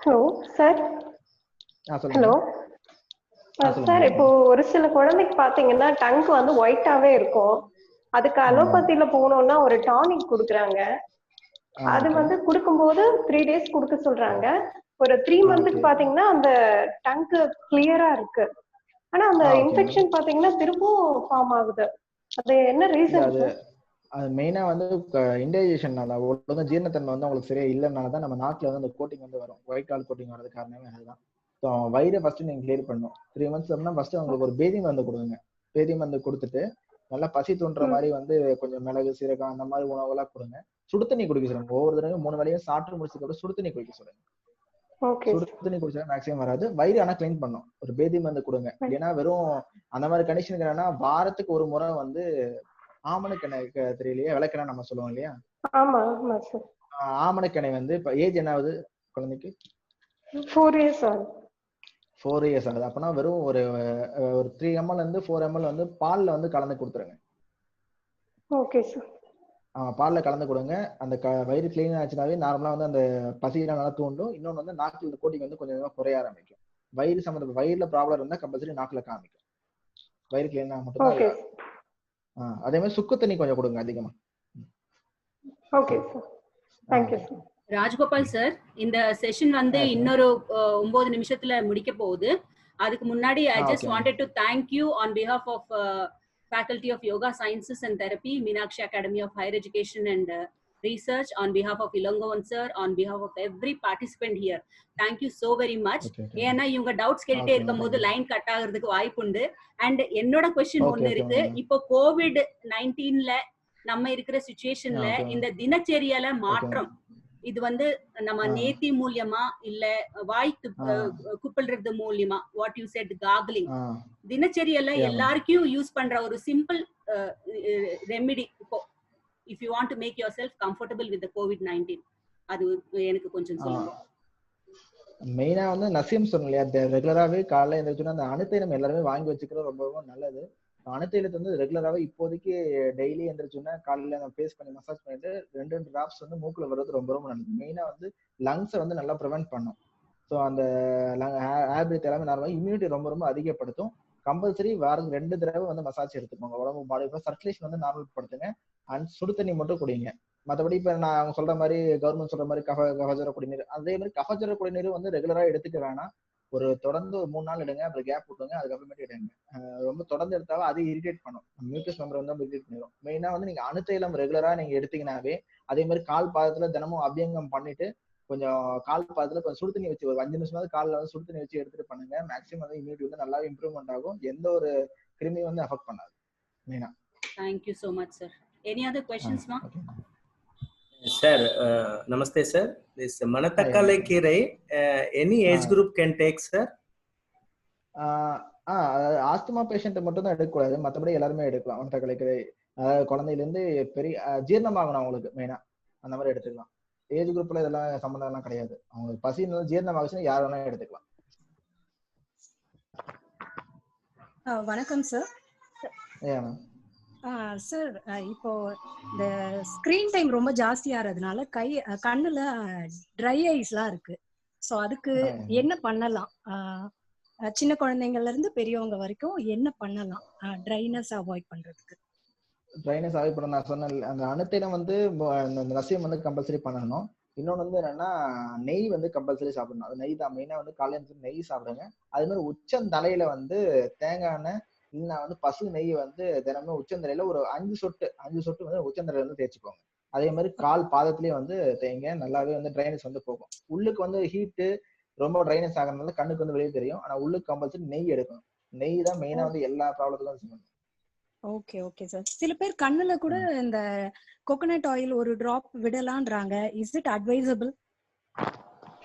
Hello sir. Hello sir, இப்போ ஒரு சில குழந்தைக்கு பாத்தீங்கன்னா டங்க் வந்து ஒயிட்டாவே இருக்கும். அதுக்கு அலோபதியில போனோம்னா ஒரு டானிக் கொடுக்குறாங்க. அது வந்து கொடுக்கும்போது 3 days கொடுக்க சொல்றாங்க. ஒரு 3 monthக்கு பாத்தீங்கன்னா அந்த டங்க் கிளியரா இருக்கு. ஆனா அந்த இன்ஃபெக்ஷன் பாத்தீங்கன்னா திரும்பவும் ஃபார்ம் ஆகுது. அது என்ன ரீசன்? அது மெயினா வந்து இன்டைஜஷன்னால ஒழுங்கா ஜீரணத்தன்மை வந்து அவங்களுக்கு சரியா இல்லைனாலதான் நம்ம நாட்டுல வந்து அந்த கோட்டிங் வந்து வரும். ஒயிட் கால் கோட்டிங் வரது காரணமே அதுதான். ஸோ வயிறை ஃபர்ஸ்ட் நீங்க கிளியர் பண்ணணும். 3 months அப்படின்னா ஃபர்ஸ்ட் அவங்களுக்கு ஒரு பேதி மருந்து கொடுங்க. பேதி மருந்து கொடுத்துட்டு நல்லா பசி தோன்ற மாதிரி வந்து கொஞ்சம் மிளகு சீரகம் அந்த மாதிரி உணவுலாம் கொடுங்க. சுடு தண்ணி குடிக்க சொல்லுங்க. ஒவ்வொரு தடவையும் 3 வேளையும் சாப்பிட்டு முடிச்சதுக்கு சுடு தண்ணி குடிக்க சொல்லுங்க. சுடு தண்ணி குடிச்சா மேக்ஸிமம் வராது. வயிறு ஆனா கிளீன் பண்ணும். ஒரு பேதி மருந்து கொடுங்க. ஏன்னா வெறும் அந்த மாதிரி கண்டிஷனுக்கு என்னன்னா வாரத்துக்கு ஒரு முறை வந்து ஆமணக்கு தெரியலையே விளக்கெண்ணெய் நம்ம சொல்லுவோம் இல்லையா, ஆமணக்கெண்ணை வந்து இப்ப ஏஜ் என்ன ஆகுது குழந்தைக்கு? 4 years ஆகுது. 4 years ஆகுது. அப்பனா வெறும் ஒரு 3 ml இருந்து 4 ml வந்து பால்ல வந்து கலந்து கொடுத்துருங்க. Okay sir. பால்ல கலந்து கொடுங்க. அந்த வயிறு கிளீன் ஆச்சுனாவே நார்மலா வந்து அந்த பசியெல்லாம் நல்லா தூண்டும். இன்னொன்று வந்து நாக்கில் கோட்டிங் வந்து கொஞ்சம் கொஞ்சமா குறைய ஆரம்பிக்கும். வயிறு சம்மந்த வயிறுல ப்ராப்ளம் இருந்தா கம்பல்சரி நாக்குல காமிக்கும். வயிறு கிளீனா மட்டும்தான். அதே மாதிரி சுக்கு தண்ணி கொஞ்சம் கொடுங்க அதிகமா. Okay sir. Thank you sir. Rajgopal sir, இந்த செஷன் வந்து இன்னொரு 9 நிமிஷத்துல முடிக்க போகுது. அதுக்கு முன்னாடி I just wanted to thank you on behalf of Faculty of Yoga Sciences and Therapy, Meenakshi Academy of Higher Education and Research, on behalf of Ilangovan sir, on behalf of every participant here. Thank you so very much. ஏன்னா இவங்க doubts கேட்டுட்டே இருக்கும்போது line cut ஆகிறதுக்கு வாய்ப்பு உண்டு. And என்னோட question ஒன்னு இருக்கு. இப்போ COVID-19ல நம்ம இருக்கிற சிச்சுவேஷன்ல இந்த தினச்சரியால மாற்றம் இது வந்து நம்ம நேத்தி மூலியமா இல்ல வாய் குப்பிடுறது மூலியமா, வாட் யூ செட் gargling, தினச்சரியால எல்லாருக்கும் யூஸ் பண்ற ஒரு சிம்பிள் ரெமெடி இப்போ if you want to make yourself comfortable with the COVID-19, அது எனக்கு கொஞ்சம் சொல்லுங்க. மெயினா வந்து நசியம் சொன்னேன் இல்லையா, ரெகுலராகவே காலைல எழுந்திரிச்சோன்னா அந்த அணுத்தைலம் எல்லாருமே வாங்கி வச்சுக்கிறது ரொம்ப ரொம்ப நல்லது. அணுத்தைலத்தை வந்து ரெகுலராகவே இப்போதைக்கு டெய்லி எழுந்திரிச்சோன்னா காலையில நம்ம ஃபேஸ் பண்ணி மசாஜ் பண்ணிட்டு 2 டிராப்ஸ் வந்து மூக்குல வர்றது ரொம்ப ரொம்ப நல்லது. மெயினா வந்து லங்ஸை வந்து நல்லா ப்ரிவென்ட் பண்ணும். ஸோ அந்த ஏர் பிரீத் எல்லாமே நார்மலாக இம்யூனிட்டி ரொம்ப ரொம்ப அதிகப்படுத்தும். கம்பல்சரி வாரத்துக்கு 2 தடவை வந்து மசாஜ் எடுத்துக்கோங்க. உடம்பு பாடி சர்க்குலேஷன் வந்து நார்மல் படுத்துங்க. அண்ட் சுடு தண்ணி மட்டும் குடிங்க. மற்றபடி இப்போ நான் அவங்க சொல்ற மாதிரி கவர்மெண்ட் சொல்ற மாதிரி கஃபஜர குடிநீர், அதே மாதிரி கஃபஜர குடிநீர் வந்து ரெகுலரா எடுத்துக்க வேணாம். ஒரு தொடர்ந்து ஒரு 3 நாள் எடுங்க, அப்புறம் கேப் விட்டுங்க, அதுக்கப்புறமேட்டு எடுங்க. ரொம்ப தொடர்ந்து எடுத்தாலும் அது இரிட்டேட் பண்ணும், மியூக்கஸ் மெம்பர் வந்து இரிட்டேட் பண்ணிடும். மெயினா வந்து நீங்க அணுத்தைலம் ரெகுலரா நீங்க எடுத்தீங்கன்னாவே, அதே மாதிரி கால் பாதத்துல தினமும் அபியங்கம் பண்ணிட்டு கொஞ்சம் கால் பாதத்துல கொஞ்சம் சுடு தண்ணி வச்சு ஒரு 5 நிமிஷமாவது காலில் வந்து சுடு தண்ணி வச்சு எடுத்துட்டு பண்ணுங்க. மேக்ஸிமம் வந்து இம்யூனிட்டி வந்து நல்லாவே இம்ப்ரூவ்மெண்ட் ஆகும். எந்த ஒரு கிருமியும் வந்து அஃபெக்ட் பண்ணாது மெயினா. Thank you so much, sir. Any other questions, ma? Sir, namaste sir. This Manathakkale Keerai, any age group can take, sir? Asthma patient மட்டும் தான் எடுக்கக்கூடாது, மற்றபடி எல்லாருமே எடுக்கலாம். மணத்தக்காளி கீரை குழந்தையிலேருந்து பெரிய ஜீரணமாகணும் அவங்களுக்கு மெயினா, அந்த மாதிரி எடுத்துக்கலாம். ஏஜ் குரூப்ல இதெல்லாம் சம்மந்தம் எல்லாம் கிடையாது. அவங்களுக்கு பசி ஜீரணமாகச்சுன்னா யார் வேணாலும் எடுத்துக்கலாம். வணக்கம் சார். சார், இப்போ இந்த ஸ்கிரீன் டைம் ரொம்ப ஜாஸ்தியாகிறதுனால கண்ணுல ட்ரை ஐஸ்லாம் இருக்கு. ஸோ அதுக்கு என்ன பண்ணலாம்? சின்ன குழந்தைங்கள்ல இருந்து பெரியவங்க வரைக்கும் என்ன பண்ணலாம் ட்ரைனஸ் அவாய்ட் பண்றதுக்கு? ட்ரைனஸ் அவாய்ட் பண்ண நான் சொன்ன அந்த அணுத்தைலம் வந்து நசியம் வந்து கம்பல்சரி பண்ணணும். இன்னொன்று வந்து என்னன்னா நெய் வந்து கம்பல்சரி சாப்பிடணும். அது நெய் தான் மெயினா வந்து காலையில நெய் சாப்பிடுங்க. அது மாதிரி உச்சந்தலையில வந்து தேங்காய் எண்ணெய் இல்லைன்னா வந்து பசு நெய் வந்து தினமும் உச்சந்தலையில ஒரு 5 சொட்டு வந்து உச்சந்தலையில வந்து தேய்ச்சிக்கோங்க. அதே மாதிரி கால் பாதத்திலேயே வந்து தேய்ங்க. நல்லாவே வந்து ட்ரைனஸ் வந்து போகும். உள்ளுக்கு வந்து ஹீட்டு ரொம்ப ட்ரைனஸ் ஆகிறதுனால கண்ணுக்கு வந்து வெளியே தெரியும். ஆனா உள்ளுக்கு கம்பல்சரி நெய் எடுக்கணும். நெய் தான் மெயினா வந்து எல்லா ப்ராப்ளத்துக்கும் சொல்லணும். Okay okay sir. சில பேர் கண்ணுல கூட இந்த கோகனட் ஆயில் ஒரு டிராப் விடலாம்ன்றாங்க. Is it advisable?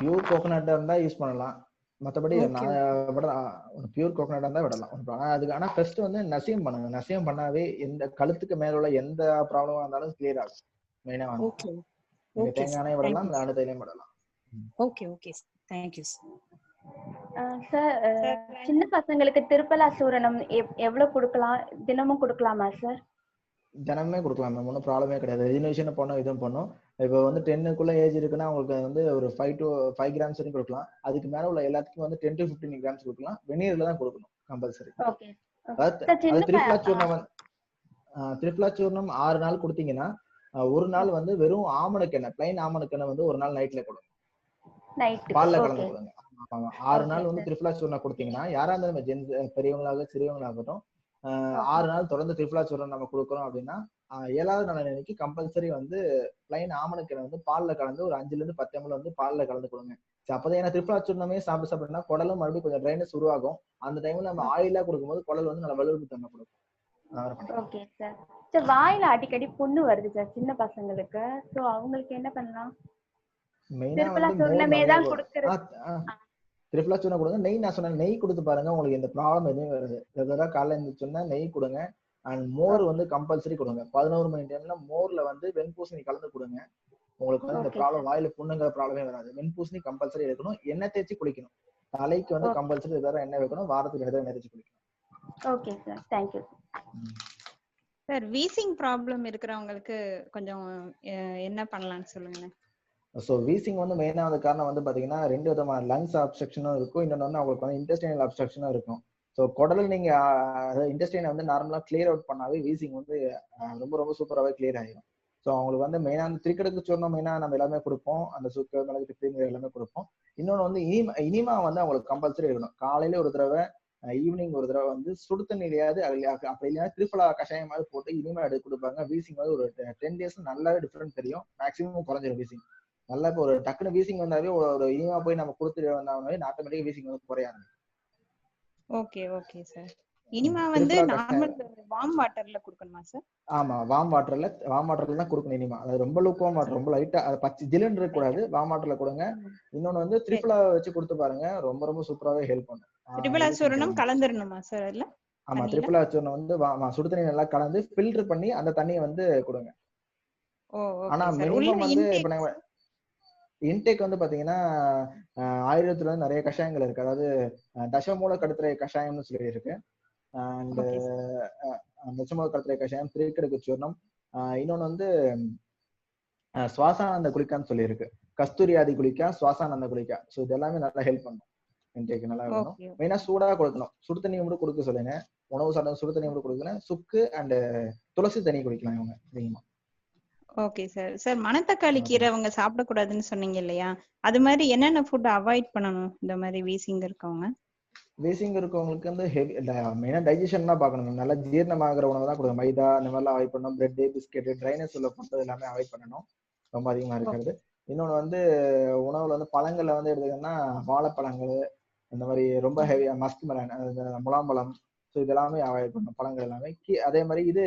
Pure coconut இருந்தா யூஸ் பண்ணலாம். மற்றபடி பியூர் கோகனட் இருந்தா விடலாம். அதுக்கு ஃபர்ஸ்ட் வந்து நசியம் பண்ணுங்க. நசியம் பண்ணாவே எந்த கழுத்துக்கு மேல உள்ள எந்த ப்ராப்ளமா இருந்தாலும் கிளியர் ஆகும். மெயினா வந்து நீங்க தேங்காய் எண்ணெய் விடலாம், அணுத்தைலம் விடலாம். Okay okay sir. Thank you sir. சின்ன பசங்களுக்கு திருப்பலா சூரணம் எவ்வளவு கொடுக்கலாம்? தினமும் கொடுக்கலாமா சார்? தினமே கொடுக்கலாம் மேம், ஒன்றும் ப்ராப்ளமே கிடையாது. ரெஜினேஷன் பண்ணோம், இதுவும் பண்ணோம். இப்போ வந்து 10க்குள்ள ஏஜ் இருக்குன்னா உங்களுக்கு வந்து ஒரு 5 grams வரைக்கும் கொடுக்கலாம். அதுக்கு மேல உள்ள எல்லாத்துக்கும் வந்து 10 to 15 grams கொடுக்கலாம். வெந்நீர்ல தான் கொடுக்கணும் கம்பல்சரி. திரிபலா சூர்ணம் 6 நாள் கொடுத்தீங்கன்னா ஒரு நாள் வந்து வெறும் ஆமணக்கெண்ணெய், பிளைன் ஆமணக்கெண்ணெய் வந்து ஒரு நாள் நைட்ல கொடுங்க, பால்ல கலந்து கொடுங்க. 6 நாள் வந்து திரிபலா சூர்ணம் கொடுத்தீங்கன்னா யாரா இருந்தாலும் ஜென்ஸ் பெரியவங்களாக சிறியவங்களாகட்டும் 6 நாள் தொடர்ந்து திரிபலா சூர்ணம் நம்ம கொடுக்குறோம் அப்படின்னா 7வது நாள் அன்னைக்கு கம்பல்சரி வந்து பிளைன் ஆமணக்கெண்ணெய் வந்து பால்ல கலந்து ஒரு 5 to 10 ml வந்து பால்ல கலந்து கொடுங்க. அப்பதான் ஏன்னா திரிபலா சூர்ணமே சாப்பிட்டா குடலும் மறுபடியும் கொஞ்சம் ட்ரைனஸ் உருவாகும். அந்த டைம்ல நம்ம ஆயிலா கொடுக்கும்போது குடல் வந்து நல்ல வலுவுக்கு தன்மை கொடுக்கும். Okay sir. சார், வாயில அடிக்கடி புண்ணு வருது சார் சின்ன பசங்களுக்கு. சோ அவங்களுக்கு என்ன பண்ணலாம்? திரிபலா சூர்ணமே தான் கொடுக்கிறது. திரிபலா சூர்ணம் கொடுங்க. நெய் நான் சொன்ன நெய் கொடுத்து பாருங்க, உங்களுக்கு இந்த ப்ராப்ளம் எதுவும் வருது. ரெகுலரா காலைல இருந்துச்சுன்னா நெய் கொடுங்க. அண்ட் மோர் வந்து கம்பல்சரி கொடுங்க. 11 மணி டைம்ல மோர்ல வந்து வெண்பூசணி கலந்து கொடுங்க. உங்களுக்கு வந்து இந்த ப்ராப்ளம் வாயில புண்ணுங்கிற ப்ராப்ளமே வராது. வெண்பூசணி கம்பல்சரி எடுக்கணும். எண்ணெய் தேய்ச்சி குளிக்கணும். தலைக்கு வந்து கம்பல்சரி வேற எண்ணெய் வைக்கணும். வாரத்துக்கு 2 தடவை எண்ணெய் தேய்ச்சி குளிக்கணும். Okay sir, thank you sir. Wheezing problem இருக்கிறவங்களுக்கு கொஞ்சம் என்ன பண்ணலாம்னு சொல்லுங்க. ஸோ வீசிங் வந்து மெயினா வந்து காரணம் வந்து பாத்தீங்கன்னா 2 விதமான லங்ஸ் அப்ஸ்ட்ரக்ஷனும் இருக்கும். இன்னொன்று வந்து அவங்களுக்கு வந்து இன்டெஸ்டைனல் அப்ஸ்ட்ரக்ஷனும் இருக்கும். ஸோ குடல் நீங்க இன்டெஸ்டைனை வந்து நார்மலா கிளியர் அவுட் பண்ணாவே வீசிங் வந்து ரொம்ப ரொம்ப சூப்பராகவே கிளியர் ஆகிடும். ஸோ அவங்களுக்கு வந்து மெயினா வந்து திரிக்கடுக்கு சூர்ணம் மெயினா நம்ம எல்லாமே கொடுப்போம். அந்த சுக்கு மிளகு திப்பிங்கிற எல்லாமே கொடுப்போம். இன்னொன்று வந்து இனிமா வந்து அவங்களுக்கு கம்பல்சரி இருக்கணும். காலையில ஒரு தடவை, ஈவினிங் ஒரு தடவை வந்து சுடு தண்ணீரையாவது அப்படி இல்லையா திரிபலா கஷாயமாவது போட்டு இனிமா எடுத்து கொடுப்பாங்க. வீசிங் வந்து ஒரு 10 days நல்லாவே டிஃபரெண்ட் தெரியும். மேக்ஸிமம் குறைஞ்சிடும் வீசிங். நல்லா இப்போ ஒரு டக்குனு வீசிங் வந்தாவே ஒரு இனிமா போய் நம்ம கொடுத்துட்டு வந்தாவே ஆட்டோமேட்டிக்கா வீசிங் வந்து குறைய ஆரம்பிக்கும். Okay okay sir. இனிமா வந்து நார்மல் வார்ம் வாட்டர்ல கொடுக்கணுமா சார்? ஆமா, வார்ம் வாட்டர்ல தான் கொடுக்கணும் இனிமா. அது ரொம்ப லூக்வார்ம் வாட்டர், ரொம்ப லைட்டா, அது பச்சை ஜில்லுன்னு இருக்க கூடாது. வார்ம் வாட்டர்ல கொடுங்க. இன்னொன்னு வந்து திரிபலா வச்சு கொடுத்து பாருங்க, ரொம்ப ரொம்ப சூப்பராவே ஹெல்ப் பண்ணும். திரிபலா சூரணம் கலந்துறணுமா சார் அதுல? ஆமா, திரிபலா சூரணம் வந்து சுடு தண்ணி நல்லா கலந்து ஃபில்டர் பண்ணி அந்த தண்ணியை வந்து கொடுங்க. ஆனா மினிமம் வந்து இப்ப நாங்க இன்டேக் வந்து பாத்தீங்கன்னா ஆயுர்வேதத்துல வந்து நிறைய கஷாயங்கள் இருக்கு. அதாவது தசமூல கடுத்துறை கஷாயம்னு சொல்லி இருக்கு. அண்ட் தசமூல கடுத்துறை கஷாயம், திரிக்கடுக்கு சூர்ணம், இன்னொன்னு வந்து சுவாசானந்த குளிக்கான்னு சொல்லி இருக்கு. கஸ்தூரி ஆதி குளிக்கா, சுவாசானந்த குளிக்கா. ஸோ இது எல்லாமே நல்லா ஹெல்ப் பண்ணும். இன்டேக் நல்லா இருக்கணும். மெயினா சூடா கொடுக்கணும். சுடு தண்ணி மட்டும் கொடுக்க சொல்லுங்க. உணவு சார்ந்த சுடு தண்ணி மட்டும் கொடுக்கணும். சுக்கு அண்ட் துளசி தண்ணி குடிக்கலாம் இவங்க அதிகமா. Okay sir. சார், மணத்தக்காளி கீரை அவங்க சாப்பிடக்கூடாதுன்னு சொன்னீங்க இல்லையா? அது மாதிரி என்னென்ன ஃபுட் அவாய்ட் பண்ணணும் இந்த மாதிரி வீசிங் இருக்கவங்க? வீசிங் இருக்கவங்களுக்கு வந்து மெயினா டைஜஷன் தான் பார்க்கணும். நல்லா ஜீரணமாகிற உணவு தான் கொடுக்கணும். மைதா அந்த மாதிரிலாம் அவாய்ட் பண்ணணும். பிரெட், பிஸ்கெட், ட்ரைனஸ் உள்ள ஃபுட் எல்லாமே அவாய்ட் பண்ணணும். ரொம்ப அதிகமா இருக்கிறது. இன்னொன்று வந்து உணவுல வந்து பழங்கள்ல வந்து எடுத்துக்கிட்டோம்னா வாழைப்பழங்கள், இந்த மாதிரி ரொம்ப ஹெவியா மஸ்க் மெலன், முலாம்பழம், ஸோ இதெல்லாமே அவாய்ட் பண்ணணும். பழங்கள் எல்லாமே. அதே மாதிரி இது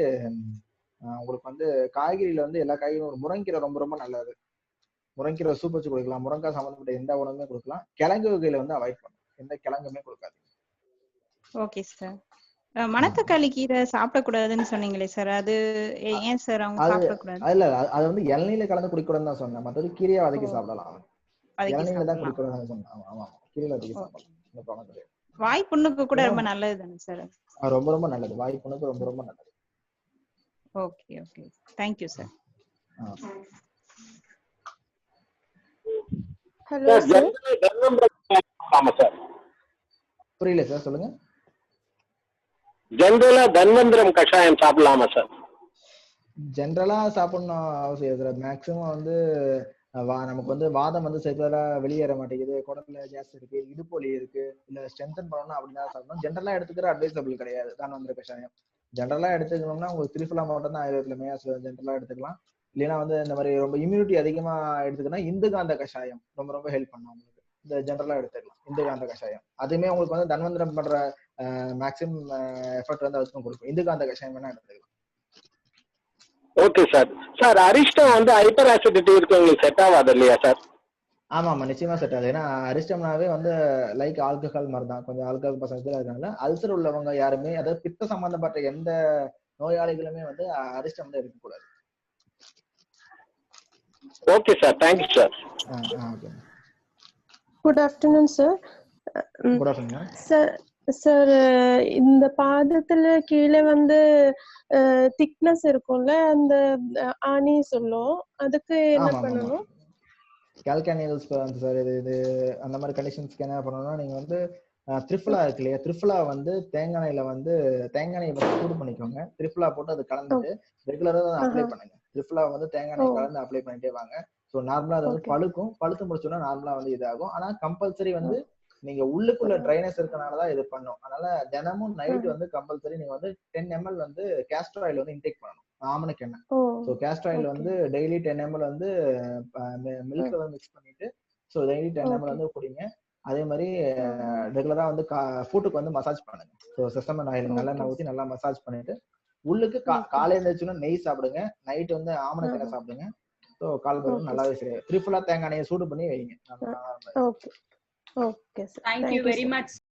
உங்களுக்கு வந்து காய்கறியில வந்து எல்லா காய்கறியும், முருங்கீரை ரொம்ப ரொம்ப நல்லது. முருங்கீரை சூப் வச்சு கொடுக்கலாம். முருங்காய் சம்பந்தப்பட்ட எந்த உணவுமே கொடுக்கலாம். கிழங்கு வகையில வந்து அவாய்ட் பண்ணணும். எந்த கிழங்குமே கொடுக்காது. Okay sir. மணத்தக்காளி கீரை சாப்பிடக்கூடாதுன்னு சொன்னீங்களே சார், அது ஏன் சார் அவங்க சாப்பிடக்கூடாது? இல்ல, அது வந்து இளநீல கலந்து குடிக்கூடாதுன்னு தான் சொன்னேன். மற்றது கீரையா வதக்கி சாப்பிடலாம். இளநீல தான் குடிக்கூடாதுன்னு சொன்னேன். ஆமா, கீரையில வதக்கி சாப்பிடலாம். வாய் புண்ணுக்கு கூட ரொம்ப நல்லது தானே சார்? ரொம்ப ரொம்ப நல்லது. வாய் புண்ணுக்கு ரொம்ப ரொம்ப நல்லது. Okay okay, thank you sir. Hello sir. புரியல சார், சொல்லுங்க. ஜெனரலா தன்வந்திரம் கஷாயம் சாப்பிடலாமா சார்? ஜெனரலா சாப்பிடணும் அவசியம் இல்லை. மேக்சிமம் வந்து நமக்கு வந்து வாதம் வந்து சரியா வெளியேற மாட்டேங்குது, குடத்துல கேஸ் இருக்கு, இடுப்பு வலி இருக்கு, இல்ல ஸ்ட்ரென்தன் பண்ணணும் அப்படின்னா சாப்பிடணும். ஜெனரலா எடுத்துக்கிற அட்வைசபிள் கிடையாது தன்வந்திர கஷாயம். ஜெனரலா எடுத்துக்கணும்னா உங்களுக்கு திரிபலா மட்டும் தான் ஆயுர்வேதத்துல ஜெனரலா எடுத்துக்கலாம். இல்லைன்னா வந்து இந்த மாதிரி ரொம்ப இம்யூனிட்டி அதிகமா எடுத்துக்கணும், இந்துகாந்த கஷாயம் ரொம்ப ரொம்ப ஹெல்ப் பண்ணும் உங்களுக்கு. இந்த ஜெனரலா எடுத்துக்கலாம் இந்துகாந்த கஷாயம். அதுமே உங்களுக்கு வந்து தன்வந்திரம் பண்ற மேக்ஸிமம் எஃபர்ட் வந்து அதுக்கும் கொடுக்கும். இந்துகாந்த கஷாயம் வேணா எடுத்துக்கலாம். Okay sir. சார், அரிஷ்டம் வந்து ஹைப்பர் ஆசிடிட்டி இருக்கவங்களுக்கு செட் ஆகாது இல்லையா சார்? ஆமா, நிச்சயமா செட் ஆகுது. ஏன்னா அரிஸ்டம்னாவே வந்து லைக் ஆல்கஹால் மாதிரி தான், கொஞ்சம் ஆல்கஹால் பர்சன்டேஜ் இருக்கனால அல்சர் உள்ளவங்க யாருமே, அதாவது பித்த சம்பந்தப்பட்ட எந்த நோயாளிகளுமே வந்து அரிஸ்டம் வந்து எடுக்கக்கூடாது. Okay sir, thank you sir. Okay. Good afternoon sir. Good afternoon sir. இந்த பாதத்துல கீழே வந்து திக்னஸ் இருக்கும்ல, அந்த ஆணி சொல்லும், அதுக்கு என்ன பண்ணணும்? கால்கானியல்ஸ் சார், இது அந்த மாதிரி கண்டிஷன்ஸ்க்கு என்ன பண்ணணும்னா, நீங்க வந்து திரிபலா இருக்கு இல்லையா, திரிபலா வந்து தேங்காய் எண்ணெயில வந்து தேங்காய் எண்ணெயை வந்து சூடு பண்ணிக்கோங்க. திரிபலா போட்டு அது கலந்துட்டு ரெகுலரா அப்ளை பண்ணுங்க. திரிபலா வந்து தேங்காய் எண்ணெய் கலந்து அப்ளை பண்ணிட்டே வாங்க. ஸோ நார்மலா அது வந்து பழுத்து முடிச்சோன்னா நார்மலா வந்து இதாகும். ஆனா கம்பல்சரி வந்து நீங்க உள்ளுக்குள்ள ட்ரைனஸ் இருக்கனாலதான் இது பண்ணும். அதனால தினமும் நைட் வந்து கம்பல்சரி நீங்க வந்து 10 ml வந்து கேஸ்டர் ஆயில் வந்து இன்டேக் பண்ணணும். ஆமணக்கு எண்ணெய். ஸோ கேஸ்டர் ஆயில் வந்து டெய்லி 10 ml வந்து மில்க்ல வந்து மிக்ஸ் பண்ணிட்டு ஸோ டெய்லி 10 ml வந்து குடிங்க. அதே மாதிரி ரெகுலரா வந்து ஃபுட்டுக்கு வந்து மசாஜ் பண்ணுங்க. ஸோ செசமன் ஆயில் நல்லெண்ணெய் ஊற்றி நல்லா மசாஜ் பண்ணிட்டு உள்ளுக்கு காலையில இருந்துச்சுன்னா நெய் சாப்பிடுங்க, நைட் வந்து ஆமணக்கு எண்ணெய் சாப்பிடுங்க. ஸோ கால் பருவம் நல்லாவே சரி. திரிபலா தேங்காய் எண்ணெயை சூடு பண்ணி வைங்க. Okay sir. Thank you very much,